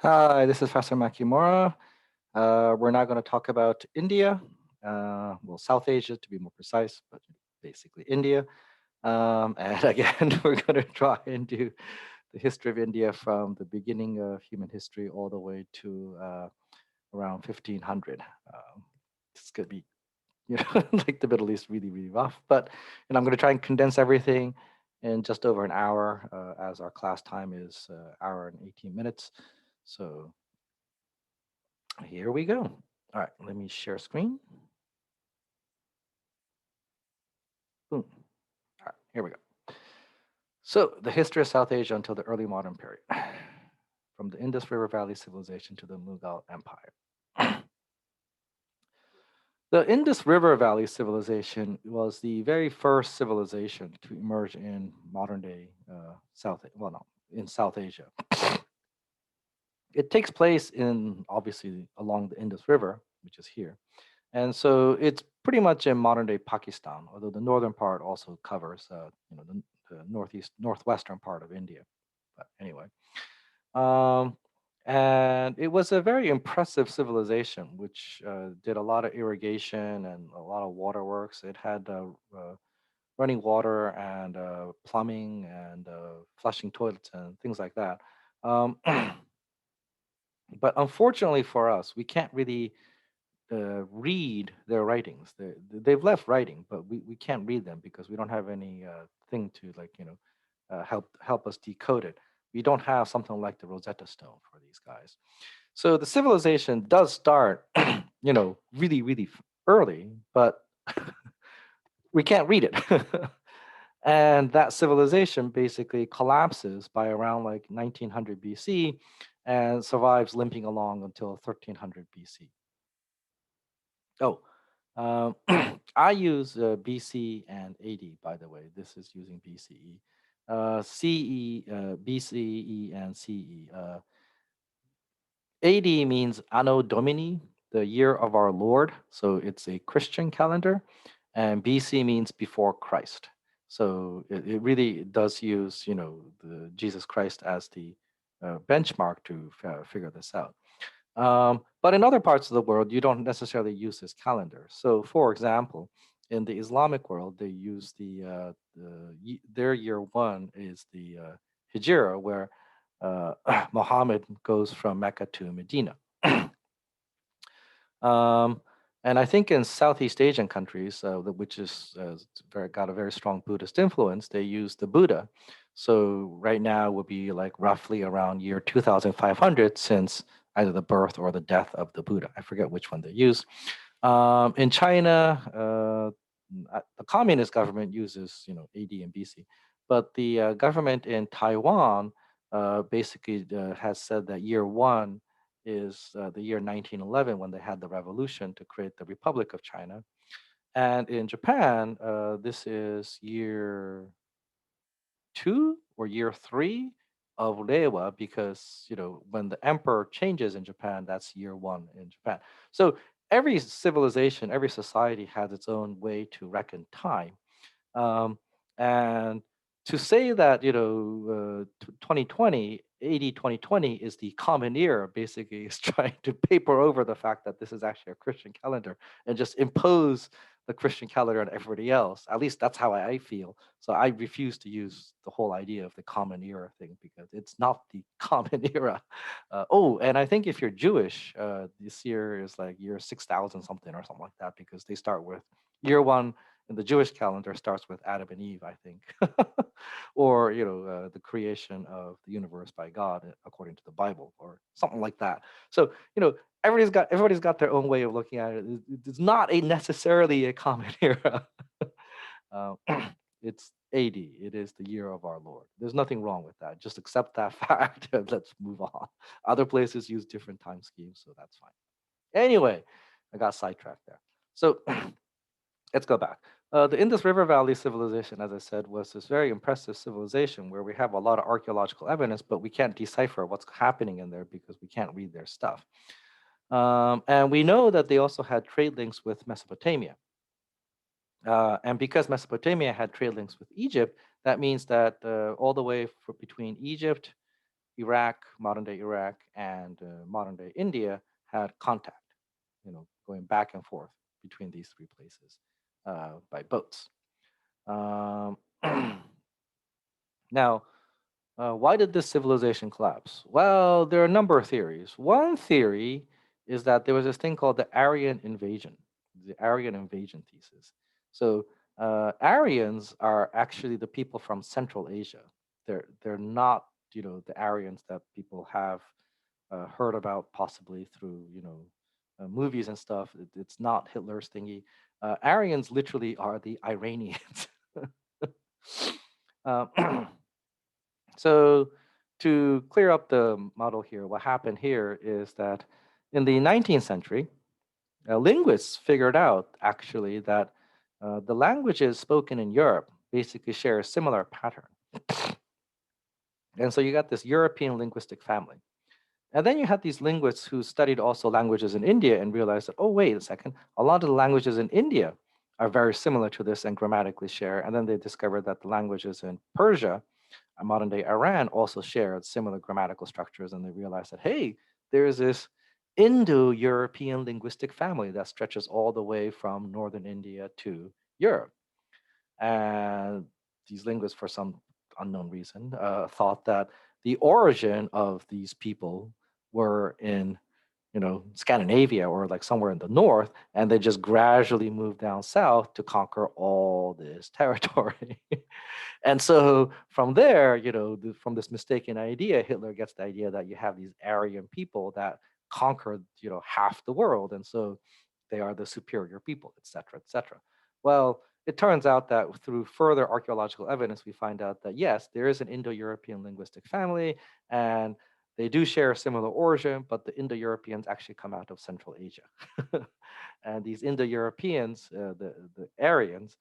Hi, this is Professor Makimura. We're now going to talk about India, well, South Asia to be more precise, but basically India. And again, we're going to try and do the history of India from the beginning of human history all the way to around 1500. It's going to be, like the Middle East, really, really rough. But I'm going to try and condense everything in just over an hour, as our class time is hour and 18 minutes. So here we go. All right, let me share screen. Boom. All right, here we go. So the history of South Asia until the early modern period, from the Indus River Valley civilization to the Mughal Empire. The Indus River Valley civilization was the very first civilization to emerge in modern day well, no, in South Asia. It takes place in obviously along the Indus River, which is here. And so it's pretty much in modern day Pakistan, although the northern part also covers, the northwestern part of India. But anyway, um, and it was a very impressive civilization, which did a lot of irrigation and a lot of waterworks. It had running water and plumbing and flushing toilets and things like that. Um, but unfortunately for us, we can't really read their writings. They've left writing, but we can't read them because we don't have any thing to help us decode it. We don't have something like the Rosetta Stone for these guys. So the civilization does start, really really early, but we can't read it. And that civilization basically collapses by around like 1900 BC and survives limping along until 1300 BC. Oh, I use BC and AD, by the way. This is using BCE. CE, BCE, and CE. AD means Anno Domini, the year of our Lord. So it's a Christian calendar. And BC means before Christ. So it really does use, the Jesus Christ as the benchmark to figure this out. But in other parts of the world, you don't necessarily use this calendar. So, for example, in the Islamic world, they use their year one is the Hijra, where Muhammad goes from Mecca to Medina. Um, and I think in Southeast Asian countries, which is got a very strong Buddhist influence, they use the Buddha. So right now would be like roughly around year 2500 since either the birth or the death of the Buddha. I forget which one they use. In China, the communist government uses AD and BC, but the government in Taiwan basically has said that year one is the year 1911 when they had the revolution to create the Republic of China. And in Japan, this is year two or year three of Reiwa because when the emperor changes in Japan, that's year one in Japan. So every civilization, every society has its own way to reckon time. And to say that 2020 AD 2020 is the common era basically is trying to paper over the fact that this is actually a Christian calendar and just impose the Christian calendar on everybody else. At least that's how I feel. So I refuse to use the whole idea of the common era thing because it's not the common era. Oh, and I think if you're Jewish, this year is like year 6,000 something or something like that because they start with year one in the Jewish calendar starts with Adam and Eve, I think, or the creation of the universe by God according to the Bible, or something like that. So everybody's got their own way of looking at it. It's not a necessarily a common era. uh, it's AD. It is the year of our Lord. There's nothing wrong with that. Just accept that fact and let's move on. Other places use different time schemes, so that's fine. Anyway, I got sidetracked there. So let's go back. The Indus River Valley civilization, as I said, was this very impressive civilization where we have a lot of archaeological evidence, but we can't decipher what's happening in there because we can't read their stuff. And we know that they also had trade links with Mesopotamia. And because Mesopotamia had trade links with Egypt, that means that all the way between Egypt Iraq, modern day Iraq, and modern day India had contact, going back and forth between these three places by boats. Um, now, why did this civilization collapse? Well, there are a number of theories. One theory is that there was this thing called the Aryan invasion, the Aryan invasion thesis. So, Aryans are actually the people from Central Asia. They're not, the Aryans that people have heard about possibly through, movies and stuff. It's not Hitler's thingy. Aryans literally are the Iranians. Uh, So, to clear up the model here, what happened here is that in the 19th century, linguists figured out actually that the languages spoken in Europe basically share a similar pattern. And so you got this European linguistic family. And then you had these linguists who studied also languages in India and realized that, oh, wait a second, a lot of the languages in India are very similar to this and grammatically share. And then they discovered that the languages in Persia modern day Iran also shared similar grammatical structures, and they realized that, hey, there's this Indo European linguistic family that stretches all the way from northern India to Europe. And these linguists, for some unknown reason, thought that the origin of these people were in Scandinavia or like somewhere in the north, and they just gradually moved down south to conquer all this territory. And so from there, from this mistaken idea, Hitler gets the idea that you have these Aryan people that conquered, half the world, and so they are the superior people, et cetera, et cetera. Well, it turns out that through further archaeological evidence, we find out that yes, there is an Indo-European linguistic family, and they do share a similar origin, but the Indo-Europeans actually come out of Central Asia. And these Indo-Europeans, the Aryans,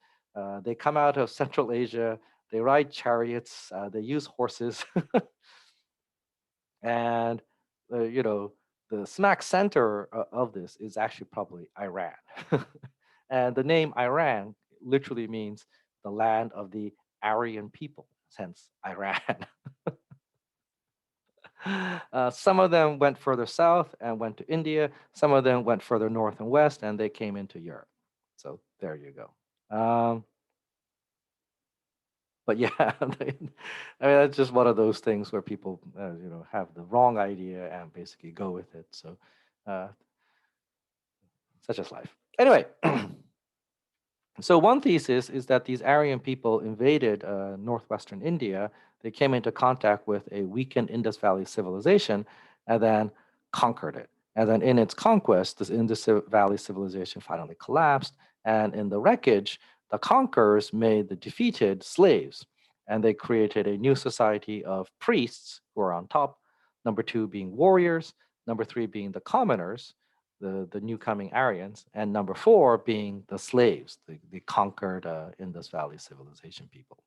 they come out of Central Asia. They ride chariots. They use horses, and you know the smack center of this is actually probably Iran. And the name Iran literally means the land of the Aryan people, hence Iran. Some of them went further south and went to India. Some of them went further north and west, and they came into Europe. So there you go. But yeah, I mean that's just one of those things where people, have the wrong idea and basically go with it. So, uh, such as life. Anyway, so one thesis is that these Aryan people invaded northwestern India. They came into contact with a weakened Indus Valley civilization and then conquered it. And then in its conquest, this Indus Valley civilization finally collapsed. And in the wreckage, the conquerors made the defeated slaves. And they created a new society of priests who are on top, number two being warriors, number three being the commoners, the new coming Aryans, and number four being the slaves, the conquered Indus Valley civilization people.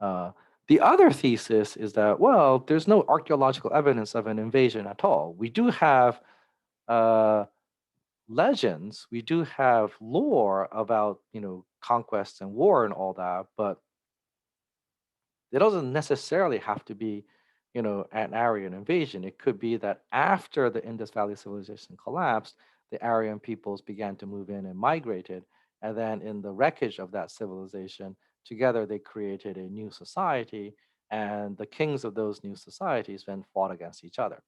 Uh, the other thesis is that, well, there's no archaeological evidence of an invasion at all. We do have uh, legends, we do have lore about, conquest and war and all that, but it doesn't necessarily have to be, an Aryan invasion. It could be that after the Indus Valley civilization collapsed, the Aryan peoples began to move in and migrated. And then in the wreckage of that civilization, together they created a new society. And the kings of those new societies then fought against each other.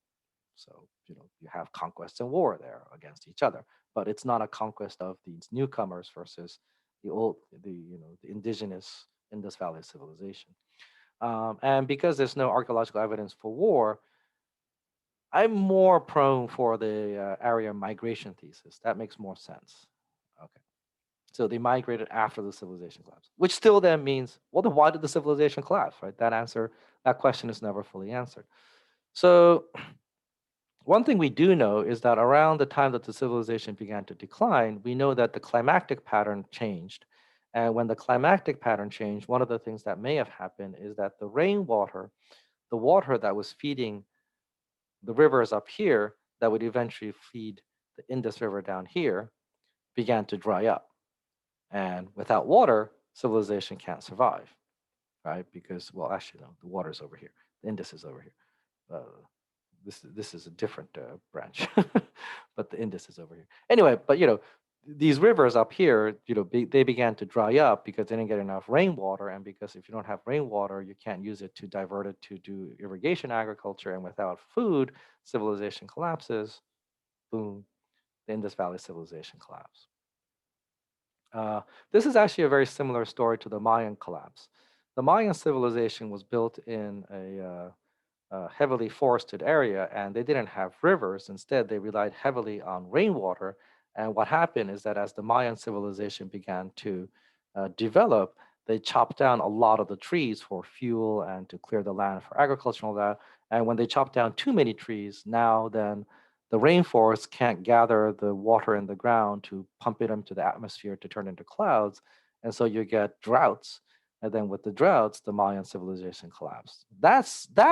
So, you have conquest and war there against each other. But it's not a conquest of these newcomers versus the indigenous Indus Valley civilization. And because there's no archaeological evidence for war, I'm more prone for the area migration thesis. That makes more sense. Okay. So they migrated after the civilization collapse, which still then means, well, then why did the civilization collapse, right? That question is never fully answered. So one thing we do know is that around the time that the civilization began to decline, we know that the climactic pattern changed. And when the climactic pattern changed, one of the things that may have happened is that the rainwater, the water that was feeding the rivers up here that would eventually feed the Indus River down here began to dry up. And without water, civilization can't survive, right? Because, well, actually, no, the water's over here. The Indus is over here. this is a different branch, but the Indus is over here. Anyway, but these rivers up here, they began to dry up because they didn't get enough rainwater, and because if you don't have rainwater, you can't use it to divert it to do irrigation agriculture, and without food, civilization collapses. Boom, the Indus Valley civilization collapse. Uh, this is actually a very similar story to the Mayan collapse. The Mayan civilization was built in a heavily forested area, and they didn't have rivers. Instead, they relied heavily on rainwater. And what happened is that as the Mayan civilization began to develop, they chopped down a lot of the trees for fuel and to clear the land for agriculture and all that. And when they chopped down too many trees, now then the rainforest can't gather the water in the ground to pump it into the atmosphere to turn into clouds. And so you get droughts, and then with the droughts, the Mayan civilization collapsed. That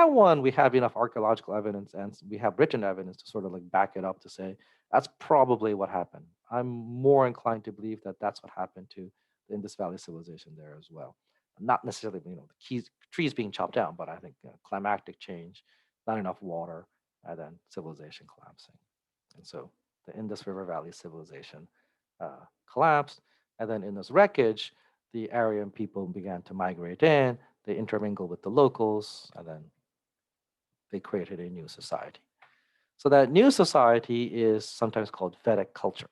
one we have enough archaeological evidence and we have written evidence to sort of like back it up to say that's probably what happened. I'm more inclined to believe that that's what happened to the Indus Valley civilization there as well. Not necessarily, the trees being chopped down, but I think climatic change, not enough water, and then civilization collapsing. And so the Indus River Valley civilization collapsed, and then in this wreckage, the Aryan people began to migrate in, they intermingled with the locals, and then they created a new society. So that new society is sometimes called Vedic culture.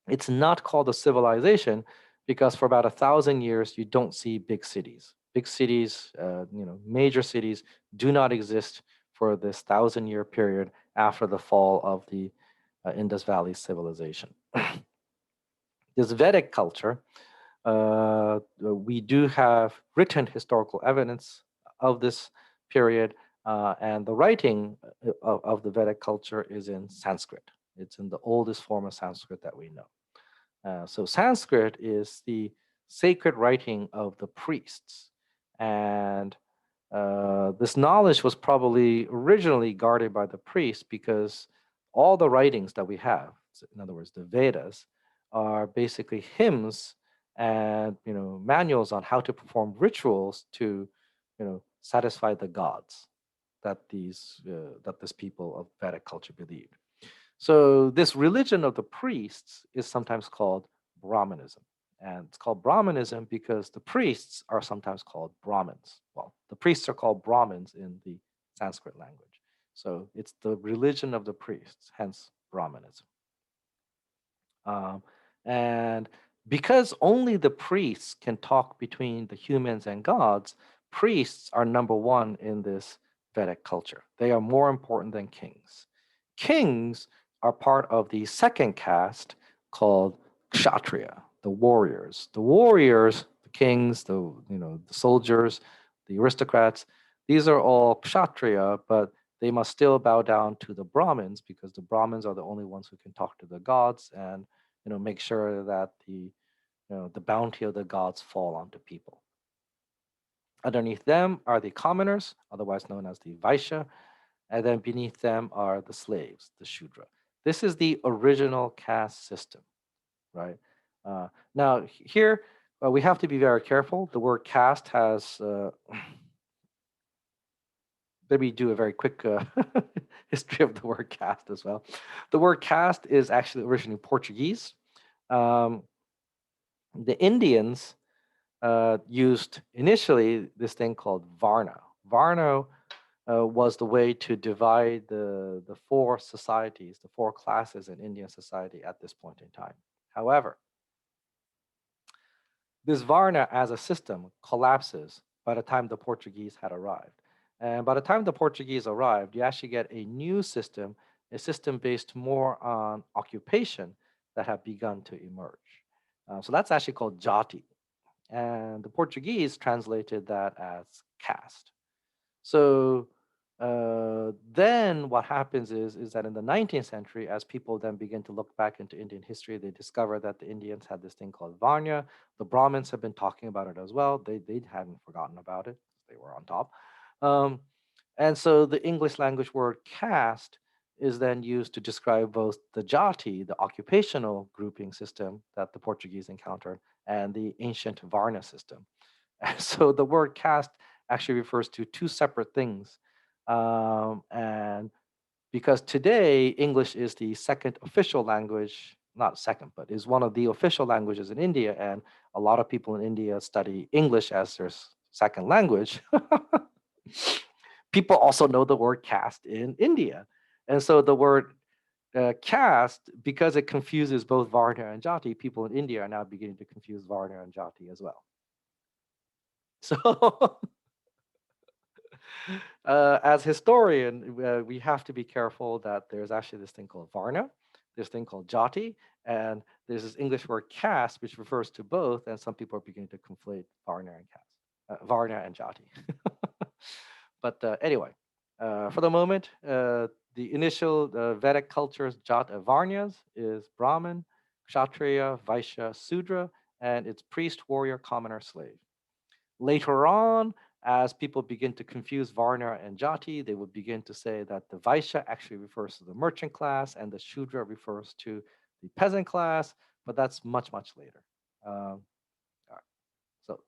It's not called a civilization because for about 1,000 years, you don't see big cities. Big cities, major cities do not exist for this 1,000-year period after the fall of the Indus Valley civilization. This Vedic culture, we do have written historical evidence of this period, and the writing of the Vedic culture is in Sanskrit. It's in the oldest form of Sanskrit that we know. So Sanskrit is the sacred writing of the priests, and this knowledge was probably originally guarded by the priests because all the writings that we have, so in other words, the Vedas, are basically hymns and manuals on how to perform rituals to satisfy the gods that this people of Vedic culture believed. So this religion of the priests is sometimes called Brahmanism. And it's called Brahmanism because the priests are sometimes called Brahmins. Well, the priests are called Brahmins in the Sanskrit language. So it's the religion of the priests, hence Brahmanism. Um, and because only the priests can talk between the humans and gods, priests are number one in this Vedic culture. They are more important than kings. Kings are part of the second caste called Kshatriya, the warriors. The warriors, the kings, the soldiers, the aristocrats, these are all Kshatriya, but they must still bow down to the Brahmins because the Brahmins are the only ones who can talk to the gods and make sure that the bounty of the gods fall onto people. Underneath them are the commoners, otherwise known as the Vaishya, and then beneath them are the slaves, the Shudra. This is the original caste system, right? Now here we have to be very careful. The word caste has let me do a very quick history of the word caste as well. The word caste is actually originally Portuguese. Um, the Indians used initially this thing called Varna. Varna was the way to divide the four societies, the four classes in Indian society at this point in time. However, this Varna as a system collapses by the time the Portuguese had arrived. And by the time the Portuguese arrived, you actually get a new system, a system based more on occupation that have begun to emerge. So that's actually called jati. And the Portuguese translated that as caste. So then what happens is that in the 19th century, as people then begin to look back into Indian history, they discover that the Indians had this thing called Varna. The Brahmins have been talking about it as well. They hadn't forgotten about it. They were on top. Um, and so the English language word caste is then used to describe both the jati, the occupational grouping system that the Portuguese encountered, and the ancient Varna system. So the word caste actually refers to two separate things. And because today English is the second official language, not second, but is one of the official languages in India, and a lot of people in India study English as their second language. People also know the word caste in India, and so the word caste, because it confuses both Varna and Jati, people in India are now beginning to confuse Varna and Jati as well. So as historian, we have to be careful that there's actually this thing called Varna, this thing called Jati, and there's this English word caste, which refers to both, and some people are beginning to conflate Varna and caste, Varna and Jati. But anyway, for the moment, the initial Vedic cultures, Varnas, is Brahmin, Kshatriya, Vaishya, Sudra, and it's priest, warrior, commoner, slave. Later on, as people begin to confuse Varna and Jati, they would begin to say that the Vaishya actually refers to the merchant class and the Shudra refers to the peasant class, but that's much, much later. All right, so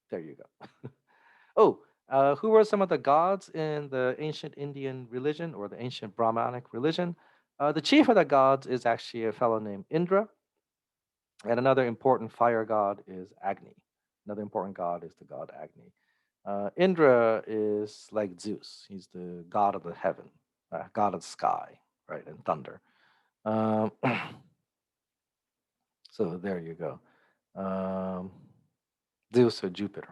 there you go. Oh, who were some of the gods in the ancient Indian religion or the ancient Brahmanic religion? The chief of the gods is actually a fellow named Indra, and another important fire god is Agni. Another important god is the god Agni. Indra is like Zeus. He's the god of the heaven, god of the sky, right, and thunder. Um, so there you go. Um, Zeus or Jupiter.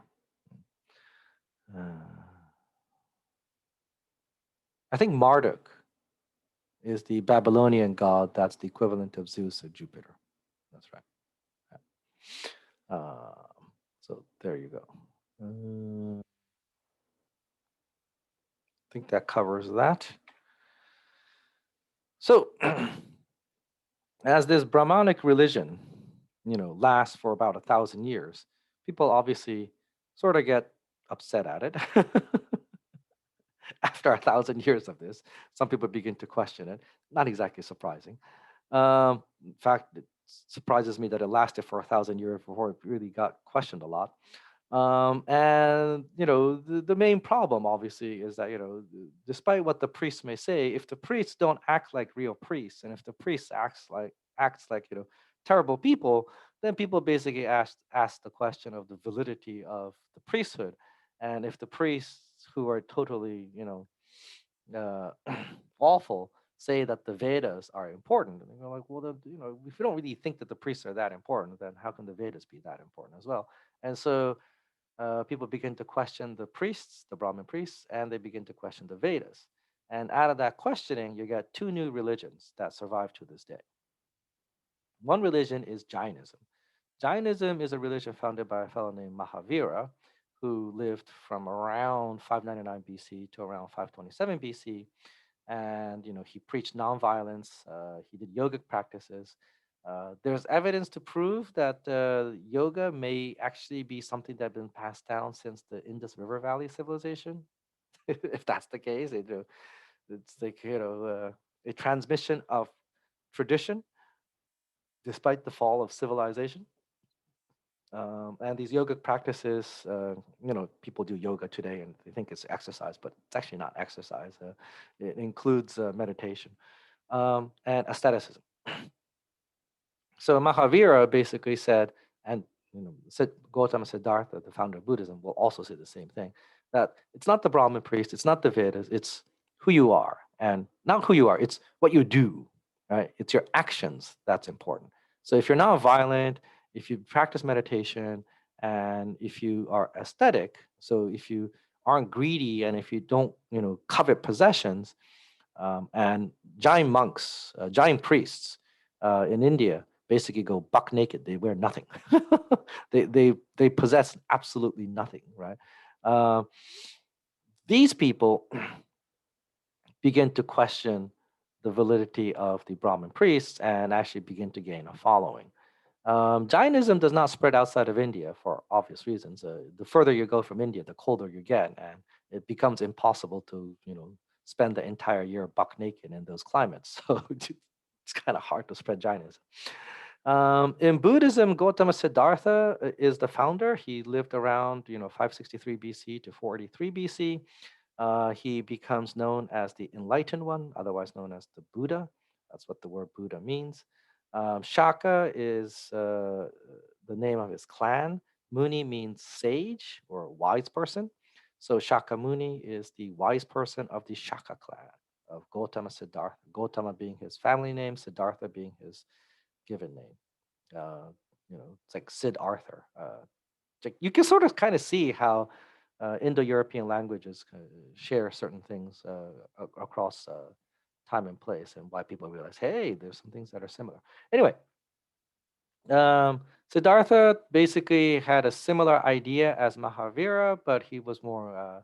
Uh, I think Marduk is the Babylonian god that's the equivalent of Zeus or Jupiter. That's right. So there you go. I think that covers that. So as this Brahmanic religion, lasts for about 1,000 years, people obviously sort of get upset at it. After 1,000 years of this, some people begin to question it. Not exactly surprising. In fact, it surprises me that it lasted for 1,000 years before it really got questioned a lot. And the main problem obviously is that despite what the priests may say, if the priests don't act like real priests, and if the priests acts like terrible people, then people basically ask the question of the validity of the priesthood. And if the priests who are totally uh, awful say that the Vedas are important, and you're like, well, then, if we don't really think that the priests are that important, then how can the Vedas be that important as well? And so people begin to question the priests, the Brahmin priests, and they begin to question the Vedas. And out of that questioning, you get two new religions that survive to this day. One religion is Jainism. Jainism is a religion founded by a fellow named Mahavira, who lived from around 599 BC to around 527 BC. And he preached nonviolence. He did yogic practices. There's evidence to prove that yoga may actually be something that's been passed down since the Indus River Valley civilization. If that's the case, it's like a transmission of tradition despite the fall of civilization. And these yogic practices, people do yoga today and they think it's exercise, but it's actually not exercise. It includes meditation and aestheticism. So Mahavira basically said, and Gautama Siddhartha, the founder of Buddhism, will also say the same thing, that it's not the Brahmin priest, it's not the Vedas, it's who you are, and not who you are, it's what you do, right? It's your actions that's important. So if you're not violent, if you practice meditation, and if you are aesthetic, so if you aren't greedy, and if you don't, covet possessions, and Jain monks, Jain priests in India basically go buck naked. They wear nothing. they possess absolutely nothing, right? Uh, these people begin to question the validity of the Brahmin priests and actually begin to gain a following. Jainism does not spread outside of India for obvious reasons. The further you go from India, the colder you get, and it becomes impossible to, spend the entire year buck naked in those climates. So it's kind of hard to spread Jainism. In Buddhism, Gautama Siddhartha is the founder. He lived around, 563 BC to 483 BC. He becomes known as the Enlightened One, otherwise known as the Buddha. That's what the word Buddha means. Shaka is the name of his clan. Muni means sage or wise person. So Shakyamuni is the wise person of the Shaka clan of Gautama Siddhartha. Gautama being his family name, Siddhartha being his given name. Uh, it's like Sid Arthur. You can sort of kind of see how Indo-European languages share certain things across time and place, and why people realize, hey, there's some things that are similar. Anyway, Siddhartha basically had a similar idea as Mahavira, but he was more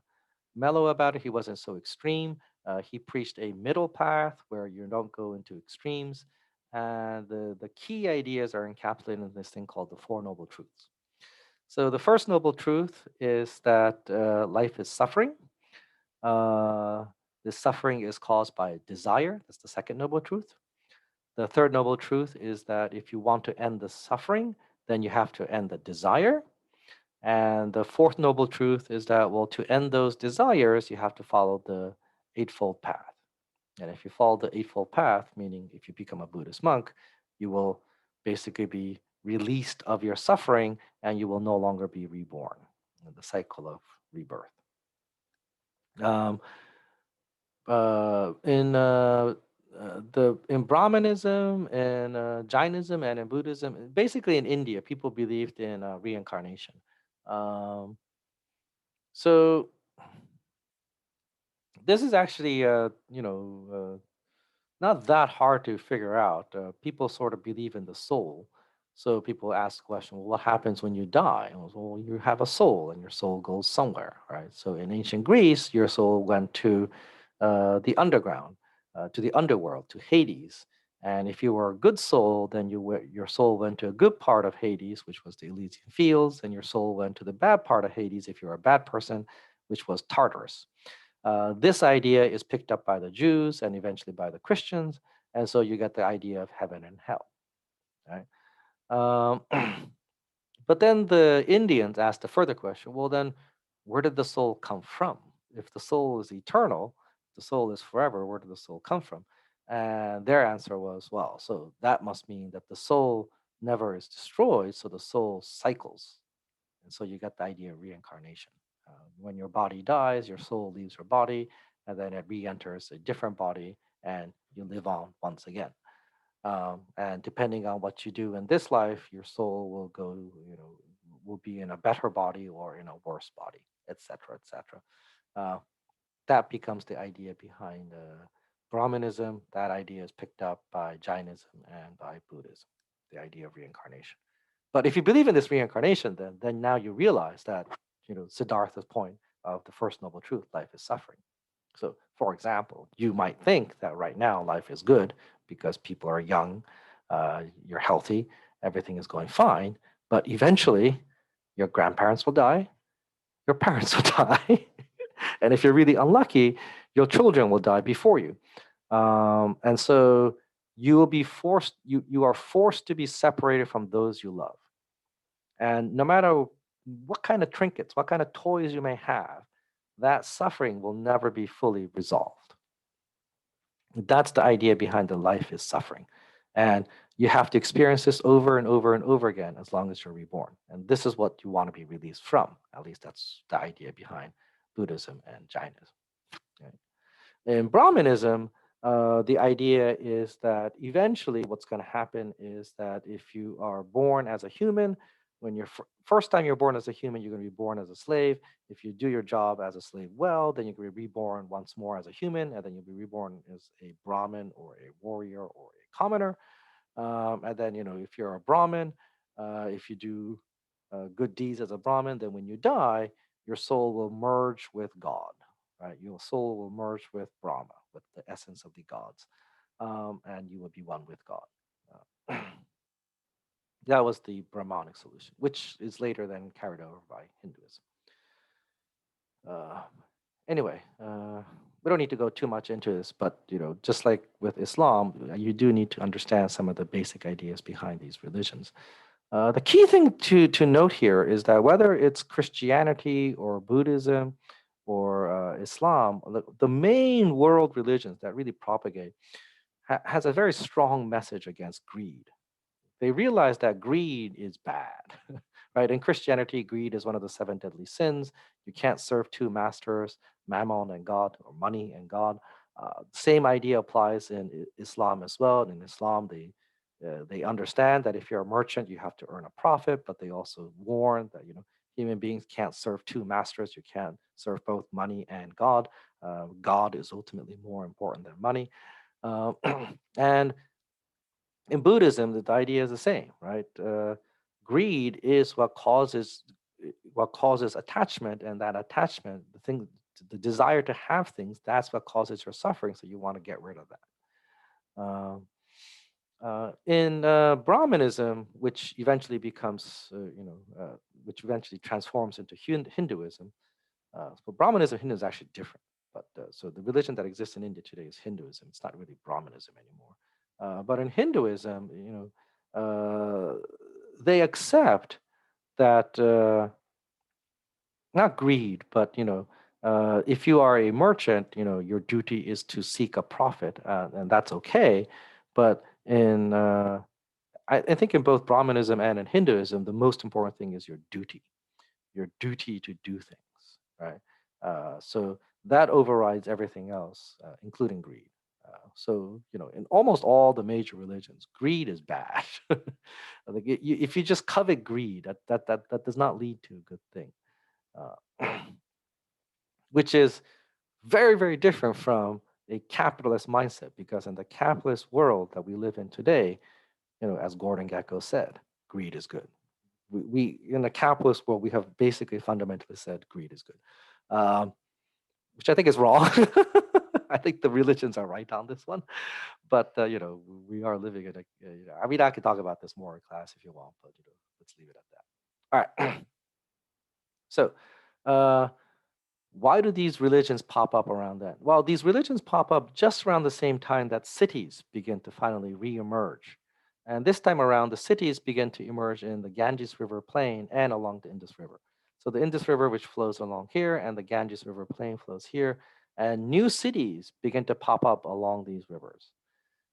mellow about it. He wasn't so extreme. He preached a middle path where you don't go into extremes. And the key ideas are encapsulated in this thing called the Four Noble Truths. So the first noble truth is that life is suffering. This suffering is caused by desire. That's the second noble truth. The third noble truth is that if you want to end the suffering, then you have to end the desire. And the fourth noble truth is that, well, to end those desires, you have to follow the Eightfold Path. And if you follow the Eightfold Path, meaning if you become a Buddhist monk, you will basically be released of your suffering and you will no longer be reborn in the cycle of rebirth. Um, in Brahmanism and Jainism and in Buddhism, basically in India, people believed in reincarnation. Um, so this is actually, not that hard to figure out. People sort of believe in the soul. So people ask the question, well, what happens when you die? And well, you have a soul and your soul goes somewhere, right? So in ancient Greece, your soul went to the underground, to the underworld, to Hades. And if you were a good soul, then your soul went to a good part of Hades, which was the Elysian Fields, and your soul went to the bad part of Hades if you're a bad person, which was Tartarus. This idea is picked up by the Jews and eventually by the Christians, and so you get the idea of heaven and hell. Right? But then the Indians asked a further question. Well, then, where did the soul come from? If the soul is eternal, the soul is forever. Where did the soul come from? And their answer was, well, so that must mean that the soul never is destroyed, so the soul cycles, and so you get the idea of reincarnation. When your body dies, your soul leaves your body, and then it re-enters a different body, and you live on once again. And depending on what you do in this life, your soul will go, will be in a better body or in a worse body, etc., etc. That becomes the idea behind Brahmanism. That idea is picked up by Jainism and by Buddhism, the idea of reincarnation. But if you believe in this reincarnation, then now you realize that, Siddhartha's point of the first noble truth, life is suffering. So, for example, you might think that right now life is good because people are young, you're healthy, everything is going fine. But eventually, your grandparents will die, your parents will die, and if you're really unlucky, your children will die before you. And so you will be forced. You are forced to be separated from those you love. And no matter what kind of trinkets, what kind of toys you may have, that suffering will never be fully resolved. That's the idea behind the life is suffering. And you have to experience this over and over and over again as long as you're reborn. And this is what you want to be released from. At least that's the idea behind Buddhism and Jainism. Right? In Brahmanism, the idea is that eventually what's going to happen is that if you are born as a human, when you're first time you're born as a human, you're going to be born as a slave. If you do your job as a slave well, then you're going to be reborn once more as a human, and then you'll be reborn as a Brahmin or a warrior or a commoner. And then, if you're a Brahmin, if you do good deeds as a Brahmin, then when you die, your soul will merge with God, right? Your soul will merge with Brahma, with the essence of the gods, and you will be one with God. Uh, that was the Brahmanic solution, which is later then carried over by Hinduism. Uh, anyway, we don't need to go too much into this, but just like with Islam, you do need to understand some of the basic ideas behind these religions. The key thing to note here is that whether it's Christianity or Buddhism or Islam, the main world religions that really propagate has a very strong message against greed. They realize that greed is bad, right? In Christianity, greed is one of the seven deadly sins. You can't serve two masters, Mammon and God, or money and God. Same idea applies in Islam as well. In Islam, they understand that if you're a merchant, you have to earn a profit, but they also warn that human beings can't serve two masters. You can't serve both money and God. God is ultimately more important than money. Uh, and in Buddhism, the idea is the same, right? Greed is what causes attachment, and that attachment, the desire to have things, that's what causes your suffering. So you want to get rid of that. In Brahmanism, which eventually transforms into Hinduism. So Brahmanism and Hinduism is actually different. But so the religion that exists in India today is Hinduism. It's not really Brahmanism anymore. But in Hinduism, they accept that not greed, but if you are a merchant, your duty is to seek a profit, and that's okay. But I think in both Brahmanism and in Hinduism, the most important thing is your duty to do things, right? So that overrides everything else, including greed. So, in almost all the major religions, greed is bad. Like if you just covet greed, that does not lead to a good thing, uh, which is very, very different from a capitalist mindset. Because in the capitalist world that we live in today, as Gordon Gekko said, greed is good. We in the capitalist world, we have basically fundamentally said greed is good, um, which I think is wrong. I think the religions are right on this one, but we are living in a. I mean, I could talk about this more in class if you want, but let's leave it at that. All right. So, uh, why do these religions pop up around then? Well, these religions pop up just around the same time that cities begin to finally re-emerge. And this time around, the cities begin to emerge in the Ganges River plain and along the Indus River. So the Indus River, which flows along here, and the Ganges River plain flows here, and new cities begin to pop up along these rivers.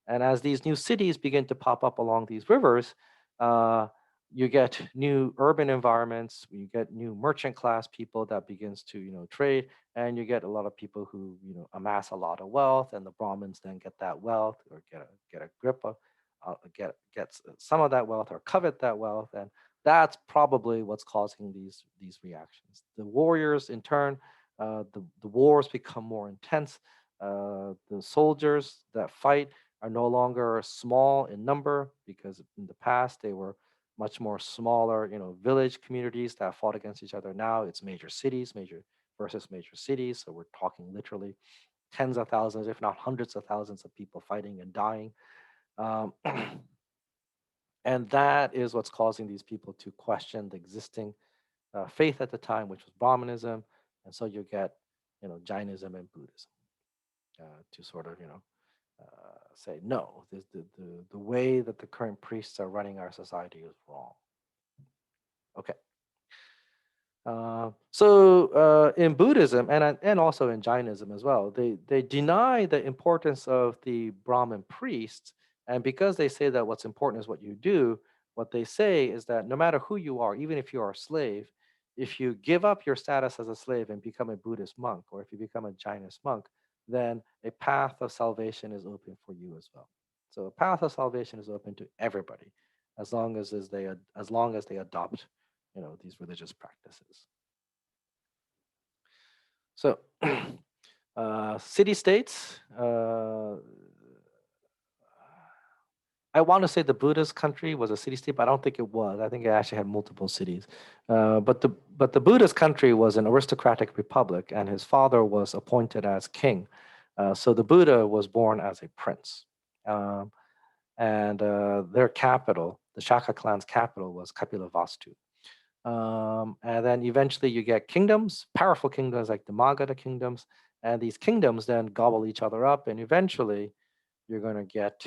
And as these new cities begin to pop up along these rivers, uh, you get new urban environments, you get new merchant class people that begins to trade, and you get a lot of people who amass a lot of wealth, and the Brahmins then get that wealth or get a grip of get some of that wealth or covet that wealth, and that's probably what's causing these reactions. The warriors, in turn, the wars become more intense. The soldiers that fight are no longer small in number, because in the past they were much more smaller, village communities that fought against each other. Now it's major cities, major versus major cities. So we're talking literally tens of thousands, if not hundreds of thousands of people fighting and dying. Um, and that is what's causing these people to question the existing faith at the time, which was Brahmanism. And so you get, Jainism and Buddhism to sort of, say no, the way that the current priests are running our society is wrong. Okay. So in Buddhism and also in Jainism as well, they deny the importance of the Brahmin priests, and because they say that what's important is what you do, what they say is that no matter who you are, even if you are a slave, if you give up your status as a slave and become a Buddhist monk, or if you become a Jainist monk, then a path of salvation is open for you as well. So a path of salvation is open to everybody, as long as they adopt these religious practices. So city states, I want to say the Buddhist country was a city state, but I don't think it was. I think it actually had multiple cities. But the Buddhist country was an aristocratic republic, and his father was appointed as king. So the Buddha was born as a prince. Um, and their capital, the Shaka clan's capital, was Kapilavastu. And then eventually you get kingdoms, powerful kingdoms like the Magadha kingdoms, and these kingdoms then gobble each other up, and eventually you're going to get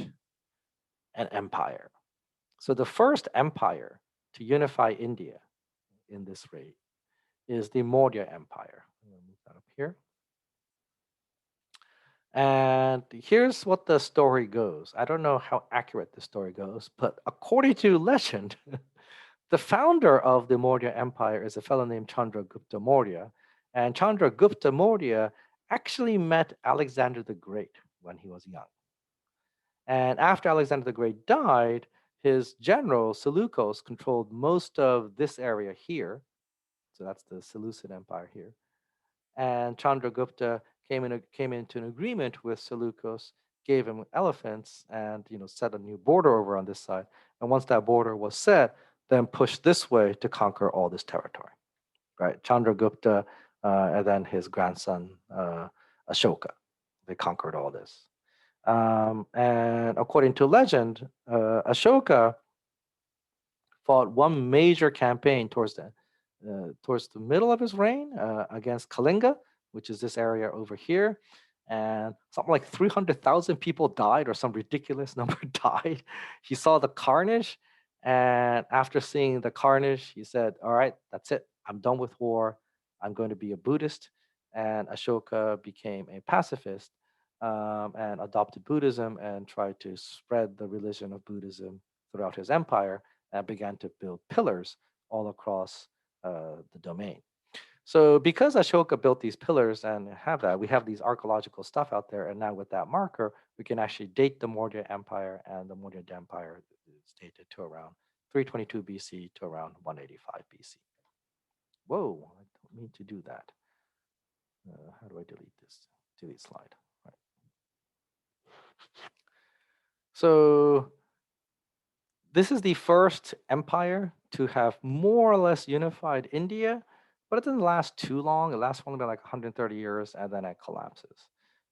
an empire. So the first empire to unify India in this rate is the Maurya Empire. I'm going to move that up here. And here's what the story goes. I don't know how accurate the story goes, but according to legend, the founder of the Maurya Empire is a fellow named Chandragupta Maurya. And Chandragupta Maurya actually met Alexander the Great when he was young. And after Alexander the Great died, his general Seleucus controlled most of this area here. So that's the Seleucid Empire here. And Chandragupta came into an agreement with Seleucus, gave him elephants, and set a new border over on this side. And once that border was set, then pushed this way to conquer all this territory. Right, Chandragupta and then his grandson Ashoka, they conquered all this. And according to legend, Ashoka fought one major campaign towards the middle of his reign against Kalinga, which is this area over here. And something like 300,000 people died, or some ridiculous number died. He saw the carnage. And after seeing the carnage, he said, all right, that's it. I'm done with war. I'm going to be a Buddhist. And Ashoka became a pacifist and adopted Buddhism and tried to spread the religion of Buddhism throughout his empire and began to build pillars all across the domain. So because Ashoka built these pillars and we have these archaeological stuff out there, and now with that marker, we can actually date the Maurya Empire, and the Maurya Empire is dated to around 322 BC to around 185 BC. Whoa, I don't mean to do that. How do I delete this? Delete slide. Right. So this is the first empire to have more or less unified India, but it doesn't last too long. It lasts only about like 130 years, and then it collapses.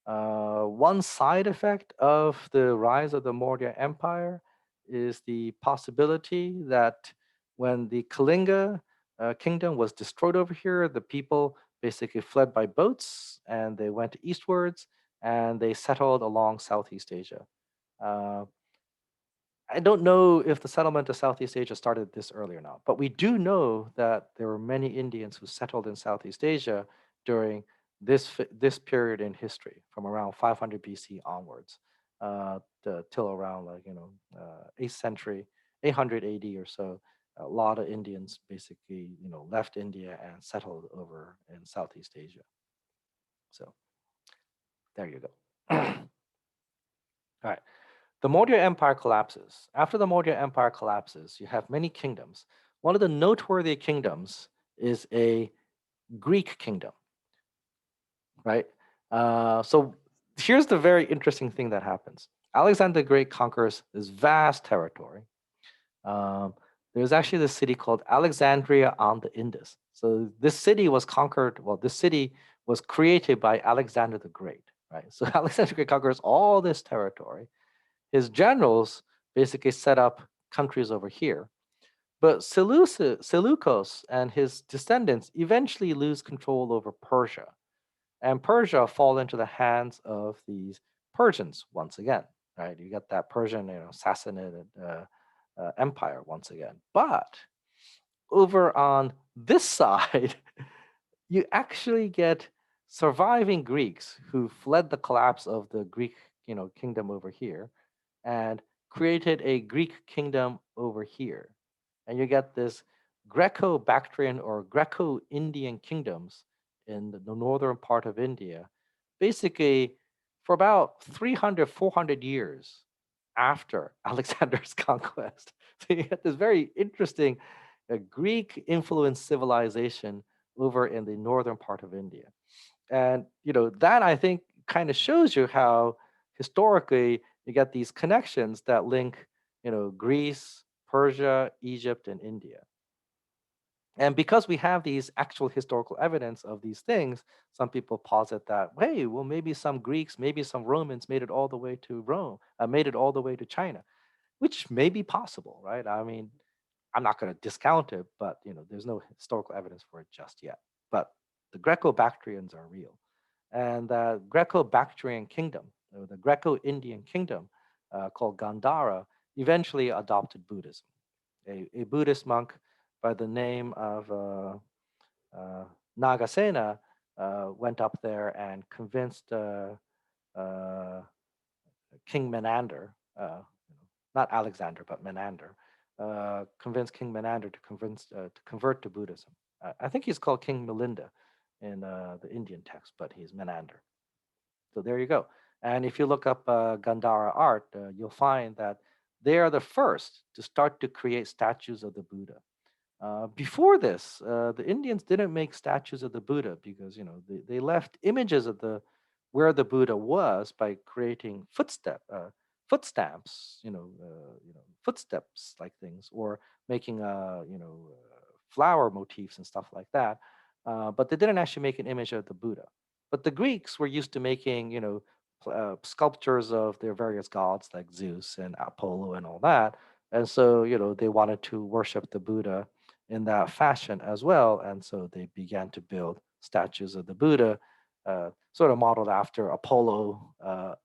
One side effect of the rise of the Maurya Empire is the possibility that when the Kalinga kingdom was destroyed over here, the people basically fled by boats and they went eastwards and they settled along Southeast Asia. Uh, I don't know if the settlement of Southeast Asia started this early or not, but we do know that there were many Indians who settled in Southeast Asia during this period in history, from around 500 BC onwards, till around 8th century, 800 AD or so. A lot of Indians basically left India and settled over in Southeast Asia. So there you go. All right. The Maurya Empire collapses. After the Maurya Empire collapses, you have many kingdoms. One of the noteworthy kingdoms is a Greek kingdom, right? So here's the very interesting thing that happens. Alexander the Great conquers this vast territory. There's actually this city called Alexandria on the Indus. So this city was conquered, this city was created by Alexander the Great, right? So Alexander the Great conquers all this territory. His generals basically set up countries over here. But Seleucus and his descendants eventually lose control over Persia. And Persia fall into the hands of these Persians once again, right? You got that Persian, Sassanid empire once again. But over on this side, you actually get surviving Greeks who fled the collapse of the Greek, kingdom over here, and created a Greek kingdom over here. And you get this Greco-Bactrian or Greco-Indian kingdoms in the northern part of India, basically for about 300, 400 years after Alexander's conquest. So you get this very interesting Greek influenced civilization over in the northern part of India. And that I think kind of shows you how historically you get these connections that link Greece, Persia, Egypt, and India. And because we have these actual historical evidence of these things, some people posit that, hey, well, maybe some Greeks, maybe some Romans made it all the way to Rome, made it all the way to China, which may be possible, right? I mean, I'm not going to discount it, but there's no historical evidence for it just yet. But the Greco-Bactrians are real. And the Greco-Bactrian kingdom, or the Greco-Indian kingdom called Gandhara, eventually adopted Buddhism. A Buddhist monk by the name of Nagasena went up there and convinced uh, King Menander, not Alexander, but Menander, convinced King Menander to convert to Buddhism. I think he's called King Milinda in the Indian text, but he's Menander. So there you go. And if you look up Gandhara art, you'll find that they are the first to start to create statues of the Buddha. Before this, the Indians didn't make statues of the Buddha because they left images of the where the Buddha was by creating footsteps, footsteps like things, or making flower motifs and stuff like that. But they didn't actually make an image of the Buddha. But the Greeks were used to making sculptures of their various gods like Zeus and Apollo and all that. And so they wanted to worship the Buddha in that fashion as well. And so they began to build statues of the Buddha, sort of modeled after Apollo.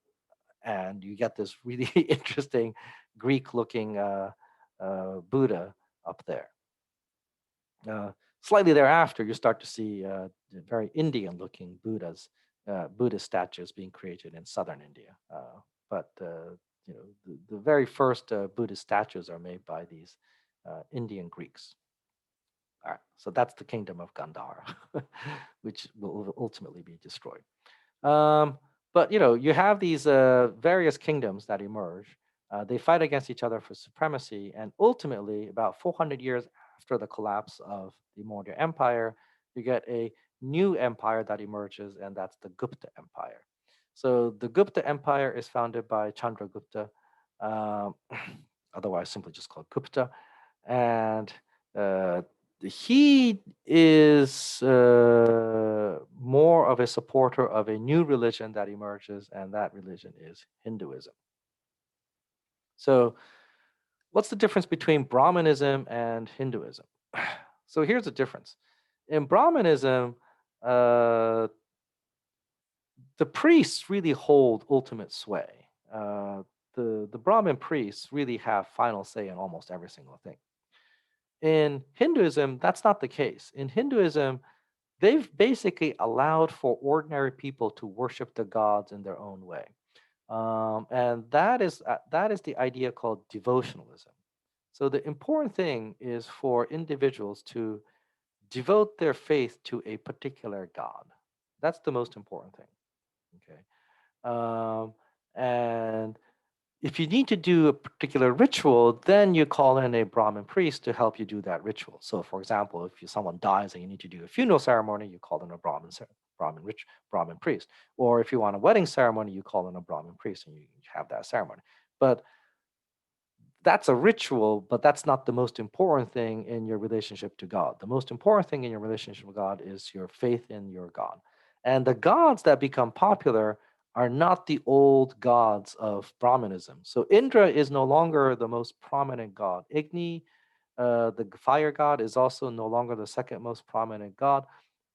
And you get this really interesting Greek looking Buddha up there. Slightly thereafter, you start to see very Indian looking Buddhist statues being created in southern India. But the very first Buddhist statues are made by these Indian Greeks. All right, so that's the kingdom of Gandhara, which will ultimately be destroyed. But you have these various kingdoms that emerge. They fight against each other for supremacy, and ultimately, about 400 years after the collapse of the Maurya Empire, you get a new empire that emerges, and that's the Gupta Empire. So the Gupta Empire is founded by Chandragupta, um, otherwise simply just called Gupta, and uh, he is more of a supporter of a new religion that emerges, and that religion is Hinduism. So, what's the difference between Brahmanism and Hinduism? So, here's the difference. In Brahmanism, uh, the priests really hold ultimate sway. The Brahmin priests really have final say in almost every single thing. In Hinduism, that's not the case. In Hinduism, they've basically allowed for ordinary people to worship the gods in their own way, and that is the idea called devotionalism. So the important thing is for individuals to devote their faith to a particular god. That's the most important thing. Okay, and if you need to do a particular ritual, then you call in a Brahmin priest to help you do that ritual. So, for example, if someone dies and you need to do a funeral ceremony, you call in a Brahmin priest. Or if you want a wedding ceremony, you call in a Brahmin priest and you have that ceremony. But that's a ritual, but that's not the most important thing in your relationship to God. The most important thing in your relationship with God is your faith in your God. And the gods that become popular are not the old gods of Brahmanism. So Indra is no longer the most prominent god. Igni, the fire god, is also no longer the second most prominent god.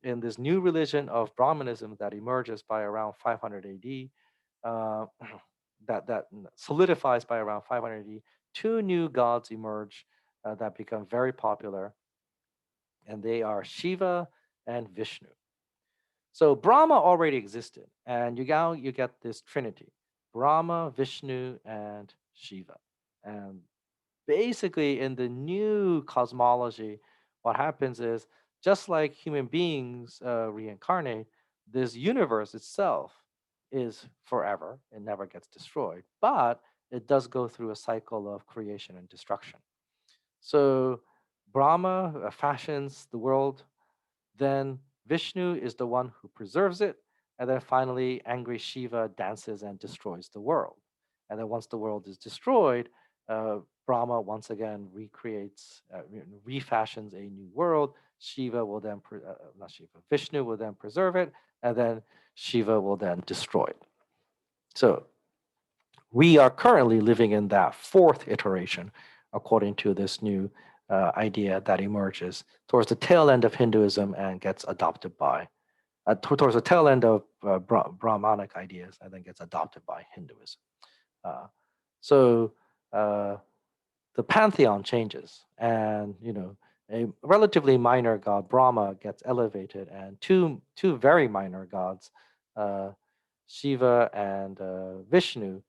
In this new religion of Brahmanism that emerges by around 500 AD, uh, that solidifies by around 500 AD, two new gods emerge that become very popular, and they are Shiva and Vishnu. So Brahma already existed, and you get this trinity: Brahma, Vishnu, and Shiva. And basically, in the new cosmology, what happens is just like human beings reincarnate, this universe itself is forever; it never gets destroyed, but it does go through a cycle of creation and destruction. So Brahma fashions the world, then Vishnu is the one who preserves it. And then finally, angry Shiva dances and destroys the world. And then once the world is destroyed, Brahma once again refashions a new world. Shiva will then, not Shiva, Vishnu will then preserve it. And then Shiva will then destroy it. So we are currently living in that fourth iteration, according to this new idea that emerges towards the tail end of Hinduism and gets adopted by, towards the tail end of Brahmanic ideas and then gets adopted by Hinduism. So uh, the pantheon changes, and a relatively minor god, Brahma, gets elevated, and two very minor gods, uh, Shiva and Vishnu,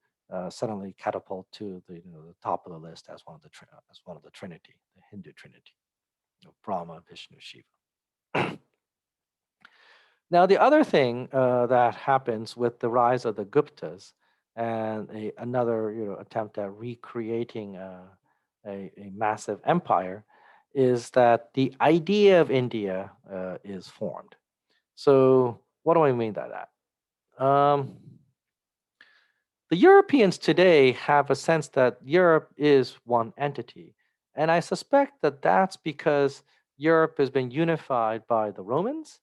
suddenly catapult to the top of the list as as one of the Trinity, the Hindu Trinity, Brahma, Vishnu, Shiva. Now, the other thing that happens with the rise of the Guptas and another attempt at recreating a massive empire is that the idea of India is formed. So, what do I mean by that? The Europeans today have a sense that Europe is one entity. And I suspect that that's because Europe has been unified by the Romans.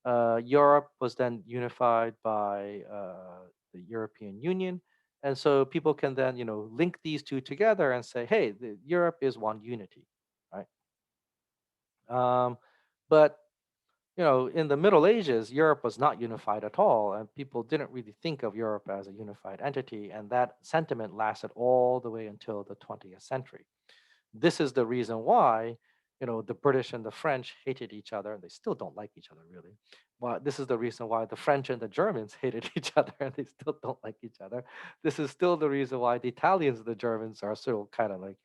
Europe was then unified by the European Union. And so people can then, link these two together and say, hey, Europe is one unity, right? But in the Middle Ages, Europe was not unified at all, and people didn't really think of Europe as a unified entity, and that sentiment lasted all the way until the 20th century. This is the reason why, the British and the French hated each other, and they still don't like each other really. But this is the reason why the French and the Germans hated each other, and they still don't like each other. This is still the reason why the Italians and the Germans are still kind of like,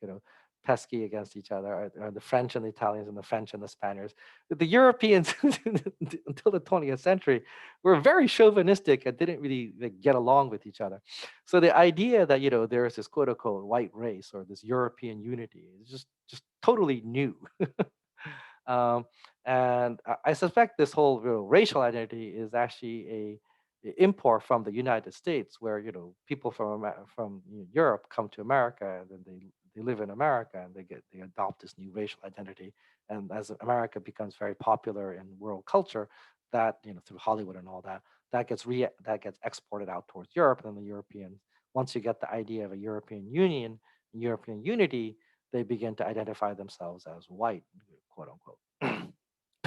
pesky against each other, or the French and the Italians and the French and the Spaniards. The Europeans until the 20th century were very chauvinistic and didn't really like, get along with each other. So the idea that there is this quote unquote white race or this European unity is just totally new. um, and I suspect this whole racial identity is actually a import from the United States, where people from Europe come to America, and then they live in America, and they adopt this new racial identity. And as America becomes very popular in world culture, that through Hollywood and all that, that gets exported out towards Europe, and the Europeans, once you get the idea of a European Union, European unity, they begin to identify themselves as white, quote unquote.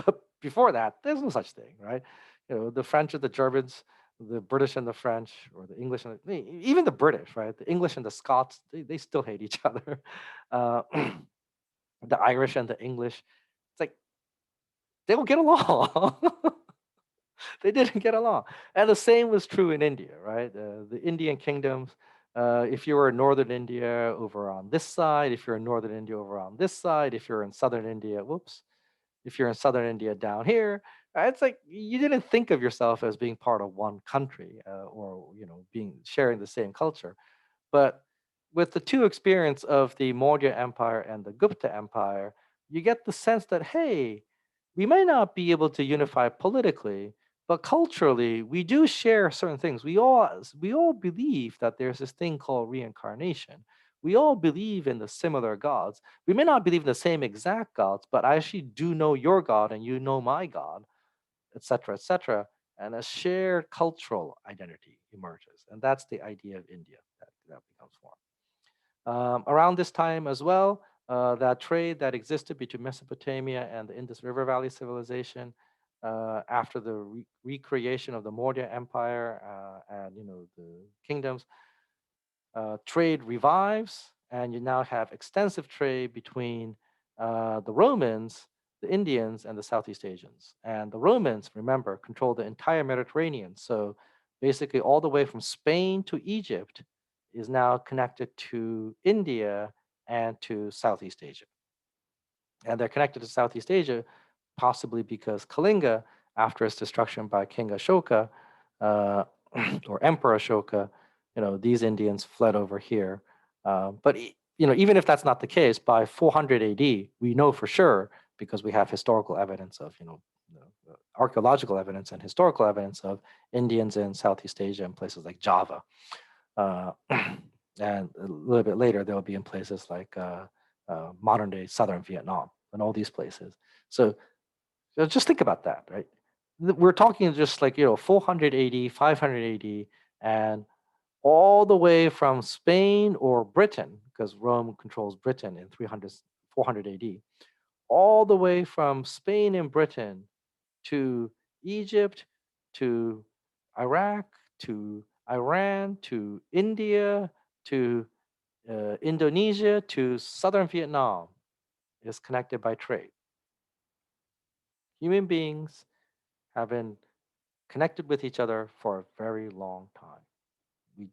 But before that, there's no such thing, right? The French and the Germans, the British and the French, or the English and even the British, right? The English and the Scots, they still hate each other. Uh, the Irish and the English, it's like they don't get along. They didn't get along. And the same was true in India, right? The Indian kingdoms, if you were in northern India over on this side, if you're in northern India over on this side, if you're in southern India, whoops, if you're in southern India down here, it's like you didn't think of yourself as being part of one country or being sharing the same culture. But with the two experience of the Maurya Empire and the Gupta Empire, you get the sense that, hey, we may not be able to unify politically, but culturally, we do share certain things. We all believe that there's this thing called reincarnation. We all believe in the similar gods. We may not believe in the same exact gods, but I actually do know your God and you know my God, etc., etc. And a shared cultural identity emerges. And that's the idea of India that becomes formed. Around this time as well, that trade that existed between Mesopotamia and the Indus River Valley civilization, after the recreation of the Maurya Empire and the kingdoms, trade revives, and you now have extensive trade between the Romans, the Indians, and the Southeast Asians. And the Romans, remember, controlled the entire Mediterranean. So basically, all the way from Spain to Egypt is now connected to India and to Southeast Asia. And they're connected to Southeast Asia possibly because Kalinga, after its destruction by King Ashoka uh, or Emperor Ashoka, these Indians fled over here. But even if that's not the case, by 400 AD, we know for sure because we have historical evidence of archaeological evidence and historical evidence of Indians in Southeast Asia and places like Java. Uh, and a little bit later, they'll be in places like modern day southern Vietnam and all these places. So just think about that, right? We're talking just like 400 AD, 500 AD, and all the way from Spain or Britain, because Rome controls Britain in 300, 400 AD, all the way from Spain and Britain to Egypt, to Iraq, to Iran, to India, to Indonesia, to southern Vietnam is connected by trade. Human beings have been connected with each other for a very long time. We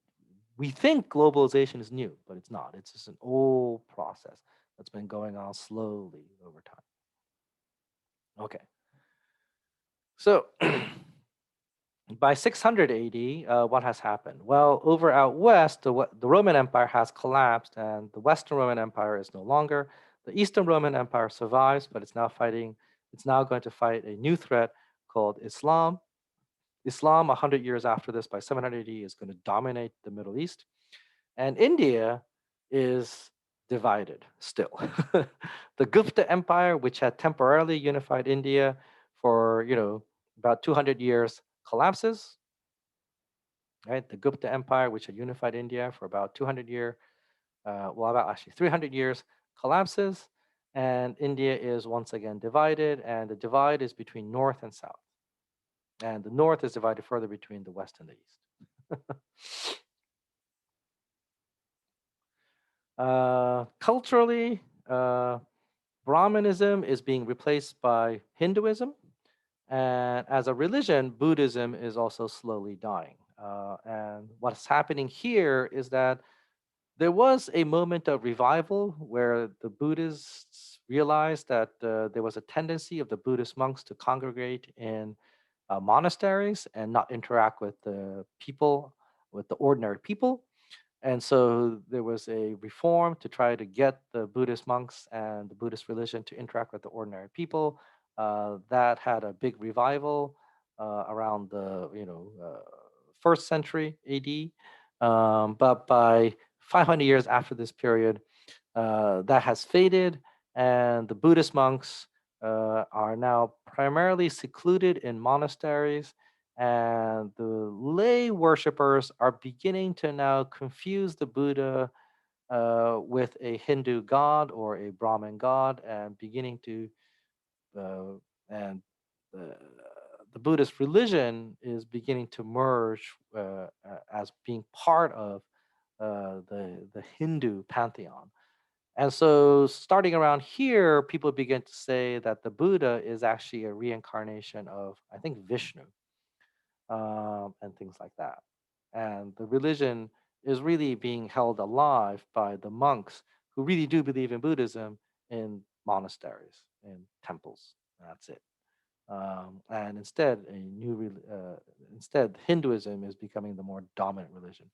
we think globalization is new, but it's not. It's just an old process that's been going on slowly over time. Okay, so by 600 AD, what has happened? Well, over out west, the Roman Empire has collapsed, and the Western Roman Empire is no longer. The Eastern Roman Empire survives, but it's now fighting. It's now going to fight a new threat called Islam. Islam, 100 years after this, by 700 AD, is going to dominate the Middle East. And India is divided still. The Gupta Empire, which had temporarily unified India for about 200 years, collapses. Right, the Gupta Empire, which had unified India for about 200 years, well, about actually 300 years, collapses, and India is once again divided, and the divide is between north and south, and the north is divided further between the west and the east. Culturally, Brahmanism is being replaced by Hinduism, and as a religion, Buddhism is also slowly dying. And what's happening here is that there was a moment of revival where the Buddhists realized that there was a tendency of the Buddhist monks to congregate in monasteries and not interact with the people, with the ordinary people. And so there was a reform to try to get the Buddhist monks and the Buddhist religion to interact with the ordinary people. That had a big revival around the first century AD. But by 500 years after this period, that has faded, and the Buddhist monks are now primarily secluded in monasteries, and the lay worshippers are beginning to now confuse the Buddha with a Hindu god or a Brahmin god, and beginning to uh, and the, the Buddhist religion is beginning to merge as being part of the Hindu pantheon. And so, starting around here, people begin to say that the Buddha is actually a reincarnation of, I think, Vishnu, and things like that. And the religion is really being held alive by the monks who really do believe in Buddhism in monasteries, in temples. That's it. And instead, Hinduism is becoming the more dominant religion.